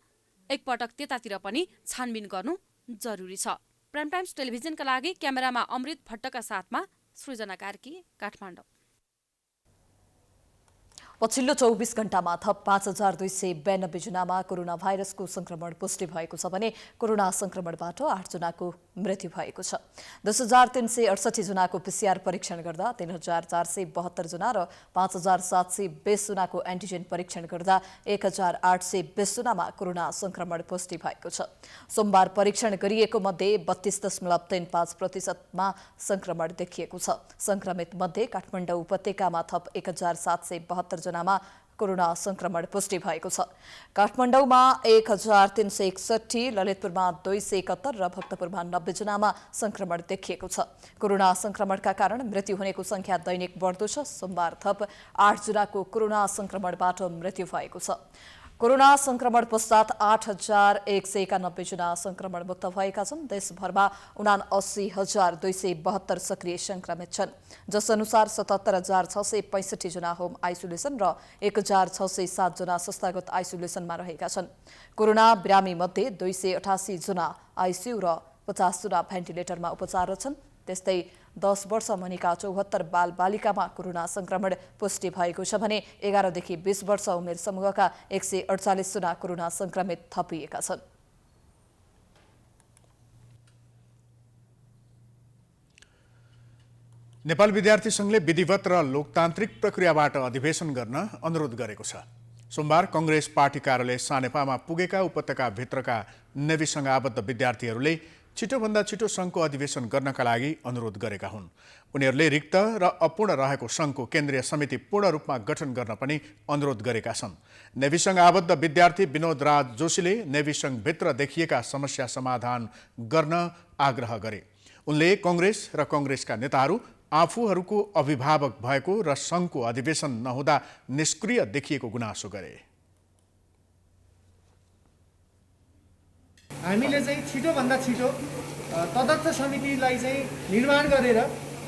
एकपटक त्यतातिर पनि छानबिन गर्नु जरुरी छ। प्राइम टाइम्स टेलिभिजनका लागि क्यामेरामा अमृत भट्टका साथमा सृजना कार्की, काठमाडौँ। पछिल्लो 24 घण्टामा थप 5,292 जनामा कोरोना भाइरसको संक्रमण पुष्टि भएको छ भने कोरोना संक्रमणबाट 8 जनाको मृत्यु भएको छ। 10,368 जनाको पीसीआर परीक्षण गर्दा 3,472 जना र 5,720 जनाको एन्टिजेन परीक्षण गर्दा 1,820 जनामा कोरोना संक्रमण पुष्टि भएको छ। सोमबार परीक्षण गरिएको मध्ये 32.35% संक्रमण देखिएको छ। संक्रमित मध्ये काठमाडौँ उपत्यकामा थप 1,772 जनामा कोरोना संक्रमण पुष्टि भएको छ। काठमाडौँमा 1,361, ललितपुरमा 271 र भक्तपुरमा 90 जनामा संक्रमण देखिएको छ। कोरोना संक्रमणका कारण मृत्यु हुनेको संख्या दैनिक बढ्दो छ। सोमबार थप 8 जनाको कोरोना संक्रमणबाट मृत्यु भएको छ। कोरोना संक्रमण पश्चात 8,191 जना संक्रमण मुक्त भएका छन्। देशभरमा 79,272 सक्रिय संक्रमित छन्, जस अनुसार 77,665 जना होम आइसोलेसन र 1,607 जना संस्थागत आइसोलेसनमा रहेका छन्। कोरोना बिरामी मध्ये 288 जना आइसियु र 50 जना भेन्टिलेटरमा उपचाररत छन्। त्यस्तै 10 वर्ष मुनिका 74 बालबालिकामा कोरोना संक्रमण पुष्टि भएको छ भने 11 देखि 20 वर्ष उमेर समूहका 148 जना कोरोना संक्रमित थपिएका छन्। नेपाल विद्यार्थी संघले विधिवत र लोकतान्त्रिक प्रक्रियाबाट अधिवेशन गर्न अनुरोध गरेको छ। सोमबार कंग्रेस पार्टी कार्यालय सानेपामा पुगेका उपत्यकाभित्रका नेविसँग आबद्ध विद्यार्थीहरूले छिटोभन्दा छिटो संघको अधिवेशन गर्नका लागि अनुरोध गरेका हुन्। उनीहरूले रिक्त र अपूर्ण रहेको संघको केन्द्रीय समिति पूर्ण रूपमा गठन गर्न पनि अनुरोध गरेका छन्। नेविसँग आबद्ध विद्यार्थी विनोद राज जोशीले नेविसँगभित्र देखिएका समस्या समाधान गर्न आग्रह गरे। उनले कंग्रेस र कंग्रेसका नेताहरू आफूहरूको अभिभावक भएको र संघको अधिवेशन नहुँदा निष्क्रिय देखिएको गुनासो गरे। हामीले चाहिँ छिटोभन्दा छिटो तदर्थ समितिलाई चाहिँ निर्माण गरेर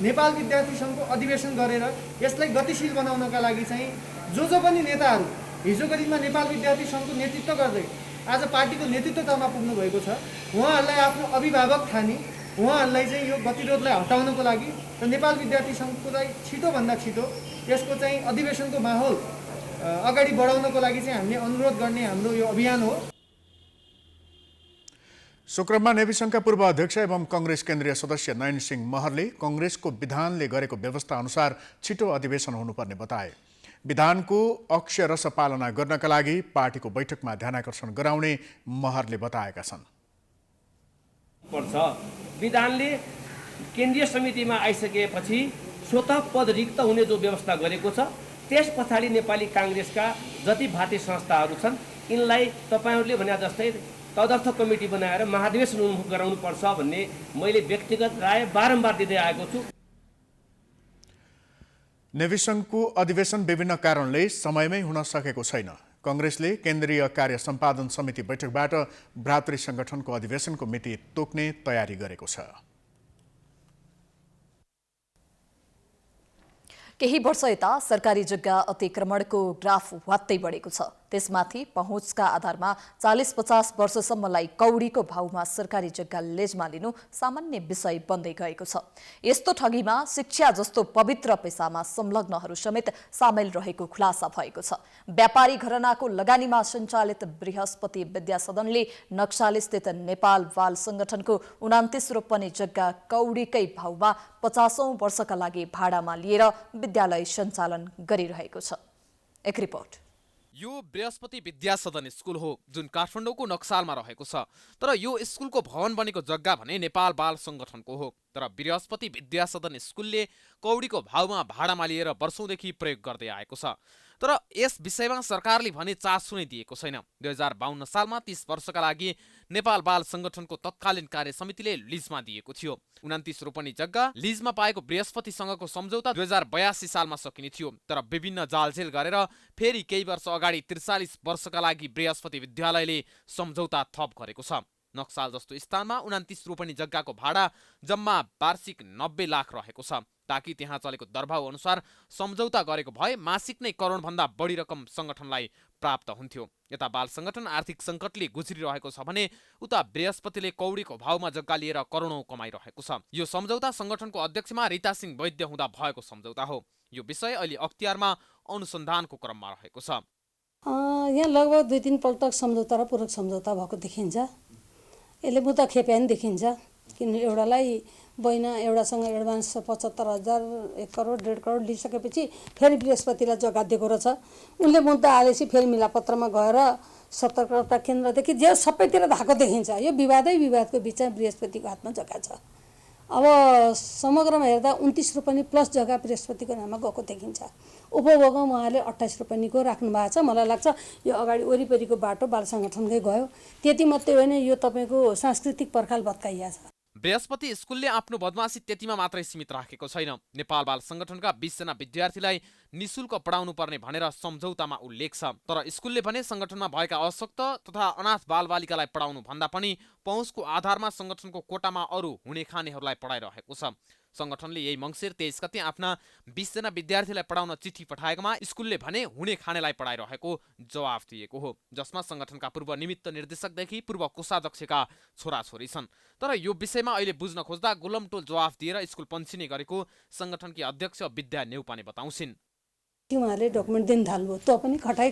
नेपाल विद्यार्थी सङ्घको अधिवेशन गरेर यसलाई गतिशील बनाउनका लागि चाहिँ जो पनि नेताहरू हिजोको दिनमा नेपाल विद्यार्थी सङ्घको नेतृत्व गर्दै आज पार्टीको नेतृत्वतामा पुग्नु भएको छ, उहाँहरूलाई आफ्नो अभिभावक ठानी उहाँहरूलाई चाहिँ यो गतिरोधलाई हटाउनको लागि र नेपाल विद्यार्थी सङ्घलाई छिटोभन्दा छिटो यसको चाहिँ अधिवेशनको माहौल अगाडि बढाउनको लागि चाहिँ हामीले अनुरोध गर्ने हाम्रो यो अभियान हो। शुक्रबार नेविसँगका पूर्व अध्यक्ष एवं कंग्रेस केन्द्रीय सदस्य नयन सिंह महरले कंग्रेसको विधानले गरेको व्यवस्था अनुसार छिटो अधिवेशन हुनुपर्ने बताए। विधानको अक्षरश पालना गर्नका लागि पार्टीको बैठकमा ध्यानाकर्षण गराउने महरले बताएका छन्। विधानले केन्द्रीय समितिमा आइसकेपछि स्वतः पद रिक्त हुने जो व्यवस्था गरेको छ, त्यस पछाडि नेपाली काङ्ग्रेसका जति भाती संस्थाहरू छन् यिनलाई तपाईँहरूले भने जस्तै तदर्थ कमिटी बनाएर महाधिवेशन उन्मुख गराउनुपर्छ भन्ने मैले व्यक्तिगत राय बारम्बार दिँदै आएको छु। नेविसँगको अधिवेशन विभिन्न कारणले समयमै हुन सकेको छैन। कंग्रेसले केन्द्रीय कार्य सम्पादन समिति बैठकबाट भ्रातृ संगठनको अधिवेशनको मिति तोक्ने तयारी गरेको छ। केही वर्ष यता सरकारी जग्गा अतिक्रमणको ग्राफ वात्तै बढेको छ। त्यसमाथि पहुँचका आधारमा 40-50 वर्षसम्मलाई कौडीको भाउमा सरकारी जग्गा लेजमा लिनु सामान्य विषय बन्दै गएको छ। यस्तो ठगीमा शिक्षा जस्तो पवित्र पेसामा संलग्नहरू समेत सामेल रहेको खुलासा भएको छ। व्यापारी घरानाको लगानीमा सञ्चालित बृहस्पति विद्यासदनले नक्साले स्थित नेपाल बाल संगठनको 29 रोपनी जग्गा कौडीकै भाउमा 50औं वर्षका लागि भाडामा लिएर विद्यालय सञ्चालन गरिरहेको छ। एक रिपोर्ट। यो बृहस्पति विद्यासदन स्कुल हो जुन काठमाडौँको नक्सालमा रहेको छ। तर यो स्कुलको भवन बनेको जग्गा भने नेपाल बाल संगठनको हो। तर बृहस्पति विद्यासदन स्कुलले कौडीको भाउमा भाडामा लिएर वर्षौंदेखि प्रयोग गर्दै आएको छ। तर यस विषयमा सरकारले भने चासो नै दिएको छैन। 2052 सालमा 30 वर्षका लागि नेपाल बाल संगठनको तत्कालीन कार्य समितिले लिजमा दिएको थियो। 29 रोपनी जग्गा लिजमा पाएको बृहस्पतिसँगको सम्झौता 2082 सालमा सकिने थियो। तर विभिन्न जालझेल गरेर फेरि केही वर्ष अगाडि 43 वर्षका लागि बृहस्पति विद्यालयले सम्झौता थप गरेको छ। नक्साल जस्तो स्थानमा 29 रोपनी जग्गाको भाडा जम्मा वार्षिक 90 लाख रहेको छ। ताकि त्यहाँ चलेको दरभाउ अनुसार सम्झौता गरेको भए मासिक नै करोडभन्दा बढी रकम संगठनलाई प्राप्त हुन्थ्यो। यता बाल संगठन आर्थिक सङ्कटले गुज्रिरहेको छ भने उता बृहस्पतिले कौडीको भाउमा जग्गा लिएर करोडौं कमाइरहेको छ। यो सम्झौता संगठनको अध्यक्षमा रीता सिंह वैद्य हुँदा भएको सम्झौता हो। यो विषय अहिले अख्तियारमा अनुसन्धानको क्रममा रहेको छ। यहाँ लगभग 2-3 पल्ट सम्झौता र पूरक सम्झौता भएको देखिन्छ। यसले मुद्दा खेप्या नि देखिन्छ। किन एउटालाई बैना एउटासँग एडभान्स 75,000, 1 करोड 1.5 करोड लिइसकेपछि फेरि बृहस्पतिलाई जग्गा दिएको रहेछ। उनले मुद्दा हालेपछि फेरि मिलापत्रमा गएर सतर्कता केन्द्रदेखि जे सबैतिर धाएको देखिन्छ। यो विवादको बिचमा बृहस्पतिको हातमा जग्गा छ। अब समग्रमा हेर्दा 29 रोपनी प्लस जग्गा बृहस्पतिको नाममा गएको देखिन्छ। उपभोगमा उहाँले 28 रोपनीको राख्नु भएको छ। मलाई लाग्छ यो अगाडि वरिपरिको बाटो बाल सङ्गठनकै गयो। त्यति मात्रै होइन, यो तपाईँको सांस्कृतिक पर्खाल भत्काइया छ। बृहस्पति स्कुलले आफ्नो बदमासी त्यतिमा मात्रै सीमित राखेको छैन। नेपाल बाल संगठनका 20 जना विद्यार्थीलाई निशुल्क पढाउनु पर्ने भनेर सम्झौतामा उल्लेख छ। तर स्कुलले भने संगठनमा भएका अशक्त तथा अनाथ बालबालिकालाई पढाउनु भन्दा पनि पहुँचको आधारमा संगठनको कोटामा अरू हुने खानेहरूलाई पढाइरहेको छ। संगठनले यही मङ्सिर 23 गते आफ्ना 20 जना विद्यार्थीलाई पढाउन चिठी पठाएकोमा स्कुलले भने हुने खानेलाई पढाइरहेको जवाफ दिएको हो, जसमा संगठनका पूर्व निमित्त निर्देशकदेखि पूर्व कोषाध्यक्षका छोराछोरी छन्। तर यो विषयमा अहिले बुझ्न खोज्दा गोलमटोल जवाफ दिएर स्कुल पन्छिने गरेको संगठनकी अध्यक्ष विद्या नेउपाने बताउँछिन्। उहाँहरूले डकुमेन्ट दिन थाल्नुभयो, त पनि खटाइ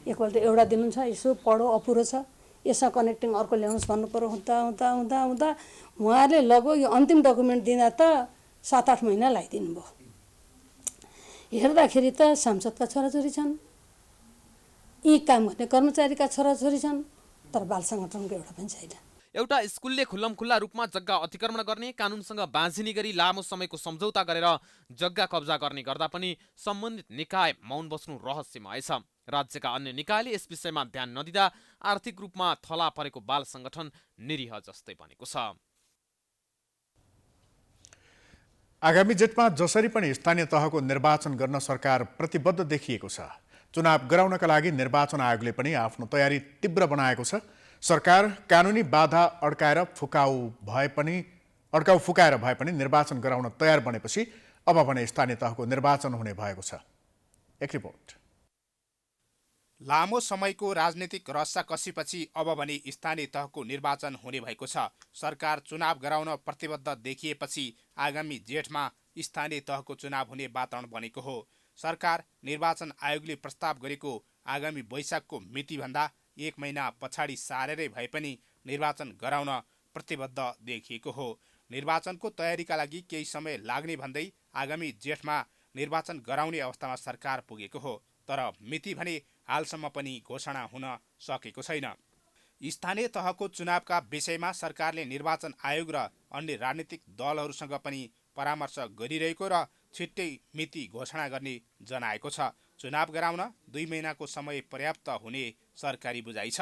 एकपल्ट एउटा दिनुहुन्छ, यसो पढो अपुरो छ, यसमा कनेक्टिङ अर्को ल्याउनुहोस् भन्नु पर्यो। हुँदा हुँदा हुँदा हुँदा उहाँहरूले लगभग यो अन्तिम डकुमेन्ट दिँदा त 7-8 महिना लगाइदिनु भयो। हेर्दाखेरि त सांसदका छोराछोरी छन्, यी काम गर्ने कर्मचारीका छोराछोरी छन्, तर बाल सङ्गठनको एउटा पनि छैन। एउटा स्कुलले खुल्लमखुल्ला रूपमा जग्गा अतिक्रमण गर्ने, कानुनसँग बाँझिने गरी लामो समयको सम्झौता गरेर जग्गा कब्जा गर्ने गर्दा पनि सम्बन्धित निकाय मौन बस्नु रहस्यमय छ। राज्यका अन्य निकायले यस विषयमा ध्यान नदिँदा आर्थिक रूपमा थला परेको बाल सङ्गठन निरीह जस्तै बनेको छ। आगामी जेठमा जसरी पनि स्थानीय तहको निर्वाचन गर्न सरकार प्रतिबद्ध देखिएको छ। चुनाव गराउनका लागि निर्वाचन आयोगले पनि आफ्नो तयारी तीव्र बनाएको छ। सरकार कानुनी बाधा अड्काउ फुकाएर भए पनि निर्वाचन गराउन तयार बनेपछि अब भने स्थानीय तहको निर्वाचन हुने भएको छ। एक रिपोर्ट। लामो समयको राजनीतिक रस्साकसीपछि अब भने स्थानीय तहको निर्वाचन हुने भएको छ। सरकार चुनाव गराउन प्रतिबद्ध देखिएपछि आगामी जेठमा स्थानीय तहको चुनाव हुने वातावरण बनेको हो। सरकार निर्वाचन आयोगले प्रस्ताव गरेको आगामी वैशाखको मितिभन्दा 1 महिना पछाडि सारेरै भए पनि निर्वाचन गराउन प्रतिबद्ध देखिएको हो। निर्वाचनको तयारीका लागि केही समय लाग्ने भन्दै आगामी जेठमा निर्वाचन गराउने अवस्थामा सरकार पुगेको हो। तर मिति भने हालसम्म पनि घोषणा हुन सकेको छैन। स्थानीय तहको चुनावका विषयमा सरकारले निर्वाचन आयोग र अन्य राजनीतिक दलहरूसँग पनि परामर्श गरिरहेको र छिट्टै मिति घोषणा गर्ने जनाएको छ। चुनाव गराउन 2 महिनाको समय पर्याप्त हुने सरकारी बुझाइ छ।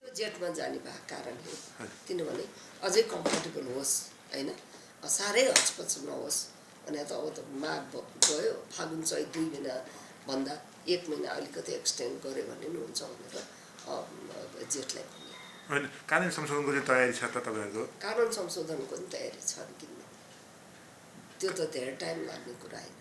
जेठमा जाने भएको कारण हो, किनभने अझै कम्फर्टेबल होस्, हैन, साह्रै हचपच नहोस्। अनि त अब त माघ गयो, फागुन चैत 2 महिना भन्दा 1 महिना अलिकति एक्सटेन्ड गर्यो भने नि हुन्छ भनेर जेठलाई पनि। होइन, कानुन संशोधनको चाहिँ तयारी छ त तपाईँहरूको? कानुन संशोधनको पनि तयारी छ, किन त्यो त धेरै टाइम लाग्ने कुरा होइन।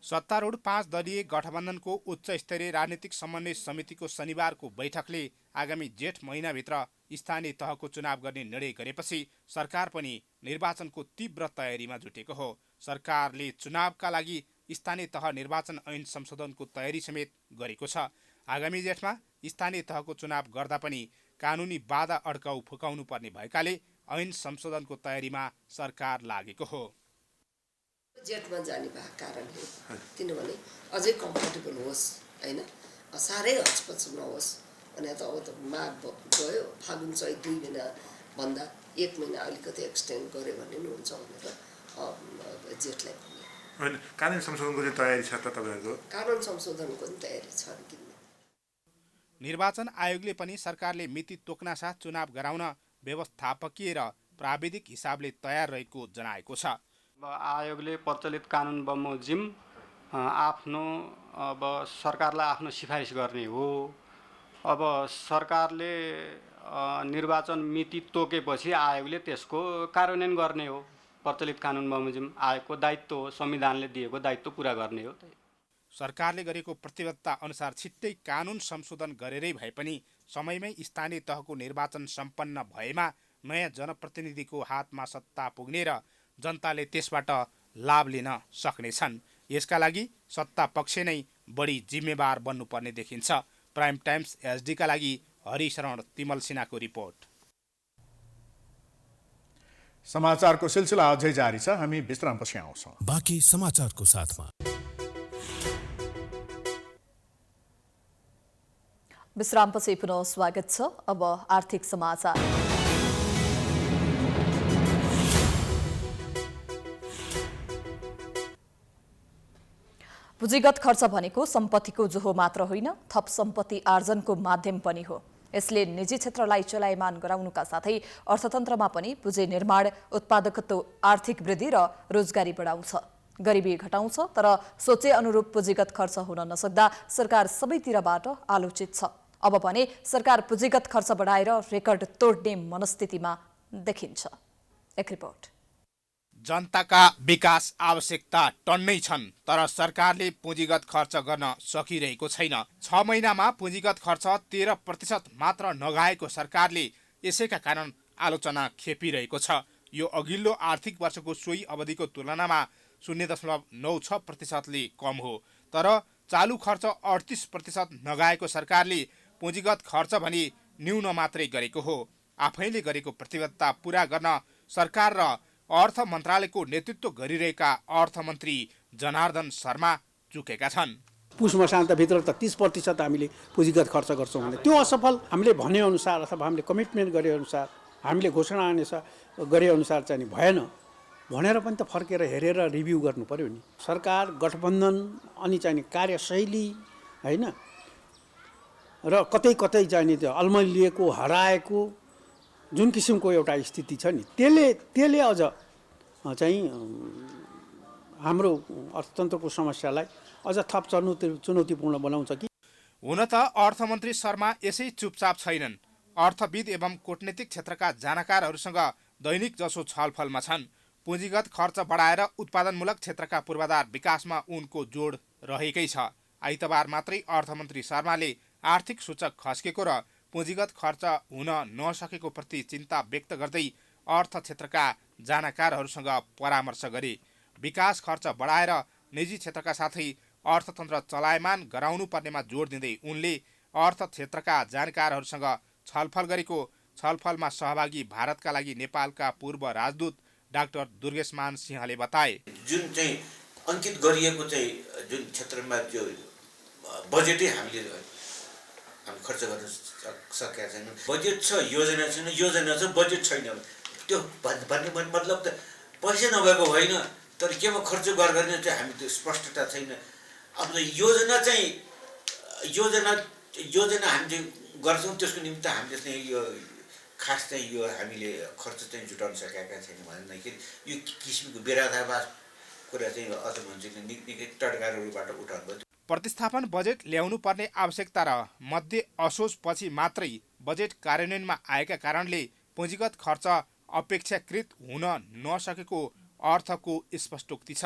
सत्तारूढ 5 दलीय गठबन्धनको उच्च स्तरीय राजनीतिक समन्वय समितिको शनिबारको बैठकले आगामी जेठ महिनाभित्र स्थानीय तहको चुनाव गर्ने निर्णय गरेपछि सरकार पनि निर्वाचनको तीव्र तयारीमा जुटेको हो। सरकारले चुनावका लागि स्थानीय तह निर्वाचन ऐन संशोधनको तयारी समेत गरेको छ। आगामी जेठमा स्थानीय तहको चुनाव गर्दा पनि कानुनी बाधा अड्काउ फुकाउनु पर्ने भएकाले ऐन संशोधनको तयारीमा सरकार लागेको हो। जेठमा जाने भएको कारण हो, किनभने अझै कम्फर्टेबल होस्, हैन, साह्रै हचपच नहोस्। अनि त अब त माघ गयो, फागुन चैत 2 महिना भन्दा 1 महिना अलिकति एक्सटेन्ड गर्यो भने नि हुन्छ भनेर जेठलाई पनि। होइन, कानुन संशोधनको चाहिँ तयारी छ त तपाईँहरूको? कानुन संशोधनको पनि तयारी छ, किन निर्वाचन आयोगले पनि सरकारले मिति तोक्नासाथ चुनाव गराउन व्यवस्थापकीय र प्राविधिक हिसाबले तयार रहेको जनाएको छ। आयोगले प्रचलित कानुन बमोजिम आफ्नो सरकारलाई आफ्नो सिफारिस गर्ने हो। अब सरकारले निर्वाचन मिति तोकेपछि आयोगले त्यसको कार्यान्वयन गर्ने हो। प्रचलित कानुन बमोजिम आयोगको दायित्व हो, संविधानले दिएको दायित्व पुरा गर्ने हो। सरकारले गरेको प्रतिबद्धता अनुसार छिट्टै कानुन संशोधन गरेरै भए पनि समयमै स्थानीय तहको निर्वाचन सम्पन्न भएमा नयाँ जनप्रतिनिधिको हातमा सत्ता पुग्ने र जनताले त्यसबाट लाभ लिन सक्नेछन्। यसका लागि सत्ता पक्ष नै बढी जिम्मेवार बन्नुपर्ने देखिन्छ। प्राइम टाइम्स एचडीका लागि हरिशरण तिमल सिन्हाको रिपोर्ट। समाचारको सिलसिला अझै जारी छ, हामी विश्रामपछि आउँछौँ। बाँकी समाचारको साथमा विश्रामपछि पुनः स्वागत छ। अब आर्थिक समाचार। पुँजीगत खर्च भनेको सम्पत्तिको जोहो मात्र होइन, थप सम्पत्ति आर्जनको माध्यम पनि हो। यसले निजी क्षेत्रलाई चलायमान गराउनुका साथै अर्थतन्त्रमा पनि पुँजी निर्माण, उत्पादकत्व, आर्थिक वृद्धि र रोजगारी बढाउँछ, गरिबी घटाउँछ। तर सोचे अनुरूप पुँजीगत खर्च हुन नसक्दा सरकार सबैतिरबाट आलोचित छ। अब भने सरकार पुँजीगत खर्च बढाएर रेकर्ड तोड्ने मनस्थितिमा देखिन्छ। एक रिपोर्ट। जनताका विकास आवश्यकता टन्नै छन्, तर सरकारले पुँजीगत खर्च गर्न सकिरहेको छैन। 6 महिनामा पुँजीगत खर्च 13% मात्र नगएको सरकारले यसैका कारण आलोचना खेपिरहेको छ। यो अघिल्लो आर्थिक वर्षको सोही अवधिको तुलनामा 0.96%ले कम हो। तर चालु खर्च 38% नगएको सरकारले पुँजीगत खर्च भने न्यून मात्रै गरेको हो। आफैले गरेको प्रतिबद्धता पूरा गर्न सरकार र अर्थ मन्त्रालयको नेतृत्व गरिरहेका अर्थमन्त्री जनार्दन शर्मा चुकेका छन्। पुस मसान्तभित्र त 30% हामीले पुँजीगत खर्च गर्छौँ भने त्यो असफल हामीले भनेअनुसार अथवा हामीले कमिटमेन्ट गरेअनुसार हामीले घोषणा गरेअनुसार चाहिँ भएन भनेर पनि त फर्केर हेरेर रिभ्यू गर्नु पर्यो नि। सरकार गठबन्धन अनि चाहिँ कार्यशैली होइन र कतै कतै चाहिँ त्यो अल्मलिएको हराएको जुन किसिमको एउटा स्थिति छ नि त्यसले अझ चाहिँ हाम्रो अर्थतन्त्रको समस्यालाई अझ थप चुनौतीपूर्ण बनाउँछ कि। हुन त अर्थमन्त्री शर्मा यसै चुपचाप छैनन्। अर्थविद एवं कूटनीतिक क्षेत्रका जानकारहरूसँग दैनिक जसो छलफलमा छन्। पुँजीगत खर्च बढाएर उत्पादनमूलक क्षेत्रका पूर्वाधार विकासमा उनको जोड रहेकै छ। आइतबार मात्रै अर्थमन्त्री शर्माले आर्थिक सूचक खस्केको र पुँजीगत खर्च हुन नसकेको प्रति चिन्ता व्यक्त गर्दै अर्थ क्षेत्रका जानकारहरूसँग परामर्श गरे। विकास खर्च बढाएर निजी क्षेत्रका साथै अर्थतन्त्र चलायमान गराउनु पर्नेमा जोड दिँदै उनले अर्थ क्षेत्रका जानकारहरूसँग छलफल गरेको। छलफलमा सहभागी भारतका लागि नेपालका पूर्व राजदूत डाक्टर दुर्गेशमान सिंहले बताए। जुन चाहिँ अङ्कित गरिएको चाहिँ जुन क्षेत्रमा त्यो बजेटै हामीले खर्च गर्न सकेका छैनौँ। बजेट छ, योजना छैन, योजना छ, बजेट छैन। त्यो भन्ने मतलब त पैसा नभएको होइन, तर केमा खर्च गर्ने चाहिँ हामी त्यो स्पष्टता छैन। अब योजना चाहिँ योजना हामीले गर्छौँ, त्यसको निम्ति हामीले चाहिँ यो खास चाहिँ यो हामीले खर्च चाहिँ जुटाउन सकेका छैनौँ भनेदेखि यो किसिमको विरोधाभास कुरा चाहिँ अर्थमन्त्रीले निकै टड्काहरूबाट उठाउनु भयो। प्रतिस्थापन बजेट ल्याउनु पर्ने आवश्यकता र मध्य असोजपछि मात्रै बजेट कार्यान्वयनमा आएका कारणले पुँजीगत खर्च अपेक्षाकृत हुन नसकेको अर्थको स्पष्टोक्ति छ।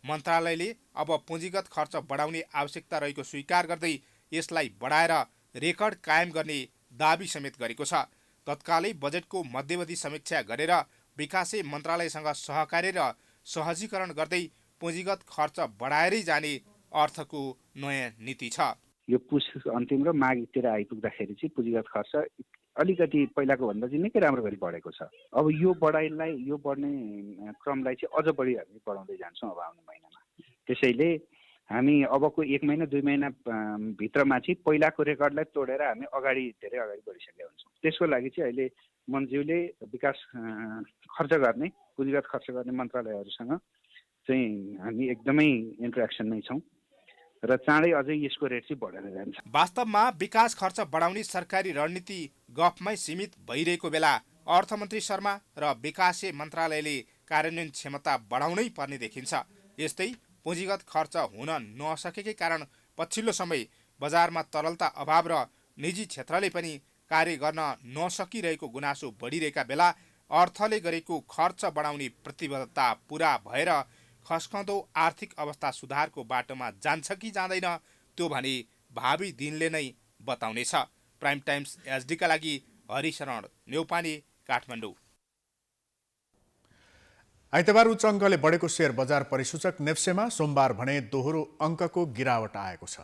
मन्त्रालयले अब पुँजीगत खर्च बढाउने आवश्यकता रहेको स्वीकार गर्दै यसलाई बढाएर रेकर्ड कायम गर्ने दाबी समेत गरेको छ। तत्कालै बजेटको मध्यवधि समीक्षा गरेर विकासे मन्त्रालयसँग सहकार्य र सहजीकरण गर्दै पुँजीगत खर्च बढाएरै जाने अर्थको नयाँ नीति छ। यो पुस अन्तिम र माघतिर आइपुग्दाखेरि चाहिँ पुँजीगत खर्च अलिकति पहिलाको भन्दा चाहिँ निकै राम्रो गरी बढेको छ। अब यो बढ्ने क्रमलाई चाहिँ अझ बढी हामी बढाउँदै जान्छौँ अब आउने महिनामा। त्यसैले हामी अबको 1 महिना 2 महिना भित्रमा चाहिँ पहिलाको रेकर्डलाई तोडेर हामी धेरै अगाडि बढिसकेका हुन्छौँ। त्यसको लागि चाहिँ अहिले मन्त्रीले विकास खर्च गर्ने पुँजीगत खर्च गर्ने मन्त्रालयहरूसँग चाहिँ हामी एकदमै इन्टरेक्सनमै छौँ र चाँडै अझै यसको रेट चाहिँ बढेर जान्छ। वास्तवमा विकास खर्च बढाउने सरकारी रणनीति गफमै सीमित भइरहेको बेला अर्थमन्त्री शर्मा र विकासे मन्त्रालयले कार्यान्वयन क्षमता बढाउनै पर्ने देखिन्छ। यस्तै पुँजीगत खर्च हुन नसकेकै कारण पछिल्लो समय बजारमा तरलता अभाव र निजी क्षेत्रले पनि कार्य गर्न नसकिरहेको गुनासो बढिरहेका बेला अर्थले गरेको खर्च बढाउने प्रतिबद्धता पूरा भएर खस्कँदो आर्थिक अवस्था सुधारको बाटोमा जान्छ कि जाँदैन त्यो भने भावी दिनले नै बताउनेछ। प्राइम टाइम्स एचडीका लागि हरिशरण न्यौपाने, काठमाडौँ। आइतबार उच्च अङ्कले बढेको शेयर बजार परिसूचक नेप्सेमा सोमबार भने दोहोरो अङ्कको गिरावट आएको छ।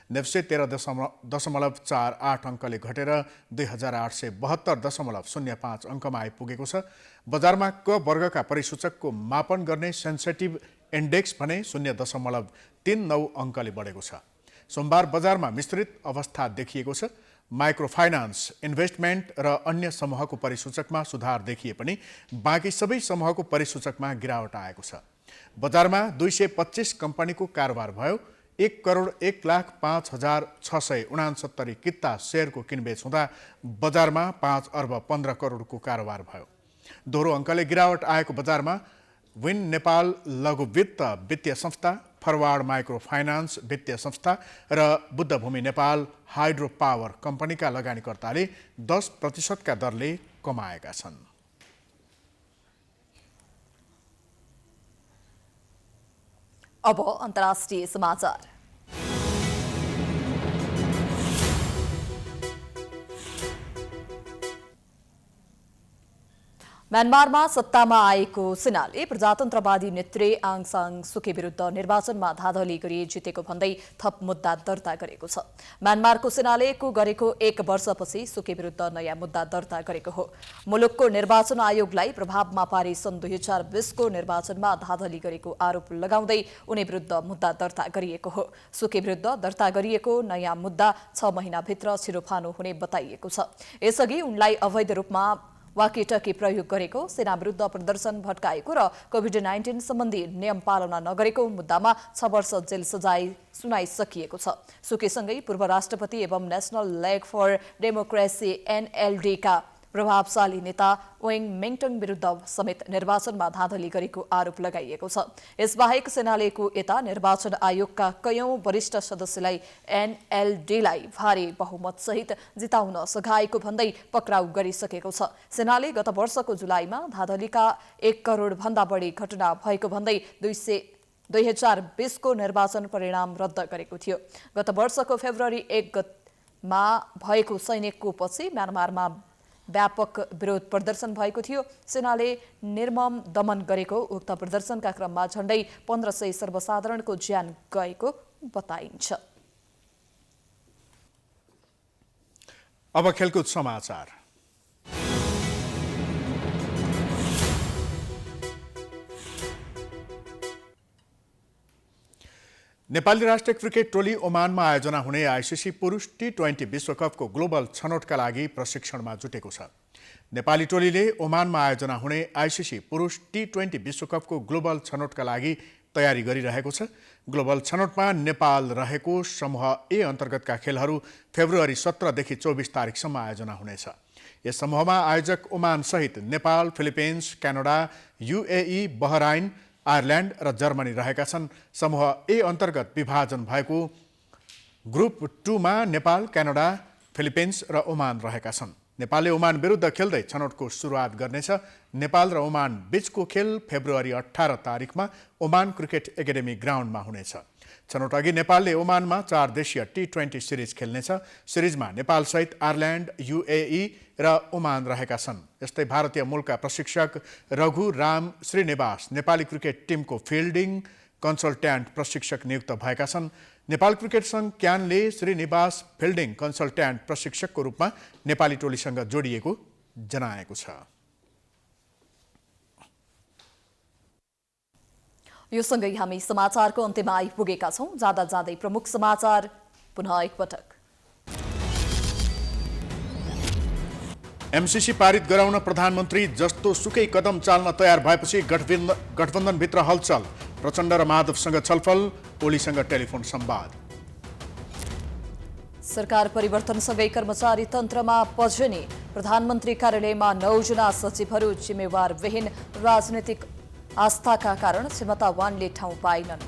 नेप्से 13.48 अङ्कले घटेर 2872.05 अङ्कमा आइपुगेको छ। बजारमा क वर्गका परिसूचकको मापन गर्ने सेन्सेटिभ इन्डेक्स भने 0.39 अङ्कले बढेको छ। सोमबार बजारमा मिश्रित अवस्था देखिएको छ। माइक्रो फाइनान्स, इन्भेस्टमेन्ट र अन्य समूहको परिसूचकमा सुधार देखिए पनि बाँकी सबै समूहको परिसूचकमा गिरावट आएको छ। बजारमा 225 कम्पनीको कारोबार भयो। 1,01,05,669 किता सेयरको किनबेच हुँदा बजारमा 5 अर्ब 15 करोडको कारोबार भयो। दोहोरो अङ्कले गिरावट आएको बजारमा विन नेपाल लघु वित्त वित्तीय संस्था, फरवार्ड माइक्रो फाइनान्स वित्तीय संस्था र बुद्धभूमि नेपाल हाइड्रो पावर कम्पनीका लगानीकर्ताले 10% का दरले कमाएका छन्। अब अन्तर्राष्ट्रिय समाचार। म्यानमारमा सत्तामा आएको सेनाले प्रजातन्त्रवादी नेत्री आङ सान सुकी विरुद्ध निर्वाचनमा धाँधली गरी जितेको भन्दै थप मुद्दा दर्ता गरेको छ। म्यानमारको सेनाले गरेको 1 वर्षपछि सुकी विरुद्ध नयाँ मुद्दा दर्ता गरेको हो। मुलुकको निर्वाचन आयोगलाई प्रभावमा पारी सन् 2020 को निर्वाचनमा धाँधली गरेको आरोप लगाउँदै उनी विरुद्ध मुद्दा दर्ता गरिएको हो। सुकी विरुद्ध दर्ता गरिएको नयाँ मुद्दा 6 महिनाभित्र छिरोफानो हुने बताइएको छ। यसअघि उनलाई अवैध रूपमा वाकीटकी प्रयोग गरेको, सेना विरुद्ध प्रदर्शन भड्काएको र कोभिड-19 सम्बन्धी नियम पालना नगरेको मुद्दामा 6 वर्ष जेल सजाय सुनाइसकिएको छ। सुकीसँगै पूर्व राष्ट्रपति एवं national league for democracy NLD का प्रभावशाली नेता वेङ मिङटङ विरुद्ध समेत निर्वाचनमा धाँधली गरेको आरोप लगाइएको छ। यसबाहेक सेनाले यता निर्वाचन आयोगका कयौं वरिष्ठ सदस्यलाई NLD-लाई भारी बहुमत सहित जिताउन सघाएको भन्दै पक्राउ गरिसकेको छ। सेनाले गत वर्षको जुलाईमा धाँधलीका 1 करोड भन्दा बढी घटना भएको भन्दै 2020 को निर्वाचन परिणाम रद्द गरेको थियो। गत वर्षको फेब्रुअरी 1 गतेमा भएको सैनिकको पछि म्यानमारमा व्यापक विरोध प्रदर्शन भएको थियो। सेनाले निर्मम दमन गरेको उक्त प्रदर्शनका क्रममा झण्डै 1500 सर्वसाधारणको ज्यान गएको बताइन्छ। अब खेलकुद समाचार। नेपाली राष्ट्रिय क्रिकेट टोली ओमानमा आयोजना हुने आइसिसी पुरुष T20 विश्वकपको ग्लोबल छनौटका लागि प्रशिक्षणमा जुटेको छ। नेपाली टोलीले ओमानमा आयोजना हुने आइसिसी पुरुष T20 विश्वकपको ग्लोबल छनौटका लागि तयारी गरिरहेको छ। ग्लोबल छनौटमा नेपाल रहेको समूह A अन्तर्गतका खेलहरू फेब्रुअरी 17 देखि 24 तारिकसम्म आयोजना हुनेछ। यस समूहमा आयोजक ओमान सहित Nepal, Philippines, Canada, UAE, Bahrain, Ireland र जर्मनी रहेका छन्। समूह A अन्तर्गत विभाजन भएको ग्रुप 2 मा नेपाल, क्यानाडा, फिलिपिन्स र ओमान रहेका छन्। नेपालले ओमान विरुद्ध खेल्दै छनौटको सुरुवात गर्नेछ। नेपाल र ओमान बीचको खेल फेब्रुअरी 18 तारिकमा ओमान क्रिकेट एकाडेमी ग्राउन्डमा हुनेछ। छनौट अघि नेपालले ओमानमा 4 देशीय T20 सिरिज खेल्नेछ। सिरिजमा नेपालसहित आयरल्यान्ड, UAE र ओमान रहेका छन्। यस्तै भारतीय मूलका प्रशिक्षक रघु राम श्रीनिवास नेपाली क्रिकेट टिमको फिल्डिङ कन्सल्ट्यान्ट प्रशिक्षक नियुक्त भएका छन्। नेपाल क्रिकेट सङ्घ क्यानले श्रीनिवास फिल्डिङ कन्सल्ट्यान्ट प्रशिक्षकको रूपमा नेपाली टोलीसँग जोडिएको जनाएको छ। यो सँगै हामी समाचारको अन्त्यमा आइपुगेका छौं। जाँदा जाँदै प्रमुख समाचार पुनः एकपटक। MCC पारित गराउन प्रधानमन्त्री जस्तो सुकै कदम चाल्न तयार भएपछि गठबन्धनभित्र हलचल। प्रचण्ड र माधवसँग छलफल, ओलीसँग टेलिफोन संवाद। सरकार परिवर्तनसँगै कर्मचारी तन्त्रमा पझेनी। प्रधानमन्त्री कार्यालयमा 9 जना सचिवहरू जिम्मेवार विहीन। राजनीतिक आस्थाका कारण क्षमतावानले ठाउँ पाएनन्।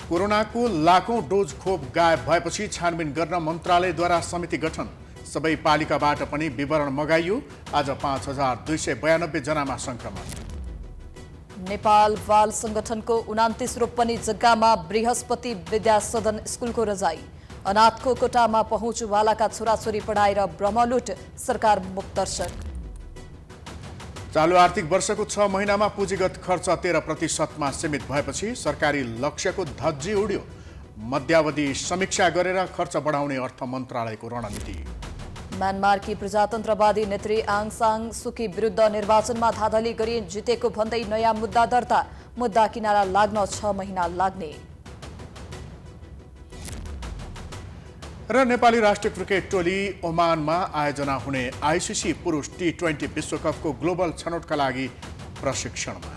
कोरोनाको लाखौं डोज खोप गायब भएपछि छानबिन गर्न मन्त्रालयद्वारा समिति गठन। सबै पालिकाबाट पनि विवरण मगाइयो। आज 5292 जनामा संक्रमण। नेपाल बाल संगठनको 29 रोपनी जग्गामा बृहस्पति विद्या सदन स्कुलको रजाई। अनाथको कोटामा पहुँचवालाका छोराछोरी पढाएर ब्रह्मलुट, सरकार मुक्तदर्शक। चालु आर्थिक वर्षको 6 महिनामा पुँजीगत खर्च 13% सीमित भएपछि सरकारी लक्ष्यको धज्जी उड्यो। मध्यावधि समीक्षा गरेर खर्च बढाउने अर्थ मन्त्रालयको रणनीति। म्यानमारकी प्रजातन्त्रवादी नेत्री आङ सान सुकी विरुद्ध निर्वाचनमा धाँधली गरी जितेको भन्दै नयाँ मुद्दा दर्ता। मुद्दा किनारा लाग्न 6 महिना लाग्ने। र नेपाली राष्ट्रिय क्रिकेट टोली ओमानमा आयोजना हुने आइसिसी पुरुष T20 विश्वकपको ग्लोबल छनौटका लागि प्रशिक्षणमा।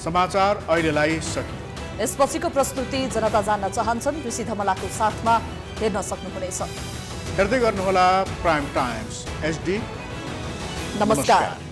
समाचार अहिलेलाई सकियो। यसपछिको प्रस्तुति जनता जान्न चाहन्छन् ऋषि धमलाको साथमा हेर्न सक्नुहुनेछ। हेर्दै गर्नुहोला प्राइम टाइम्स HD। नमस्कार।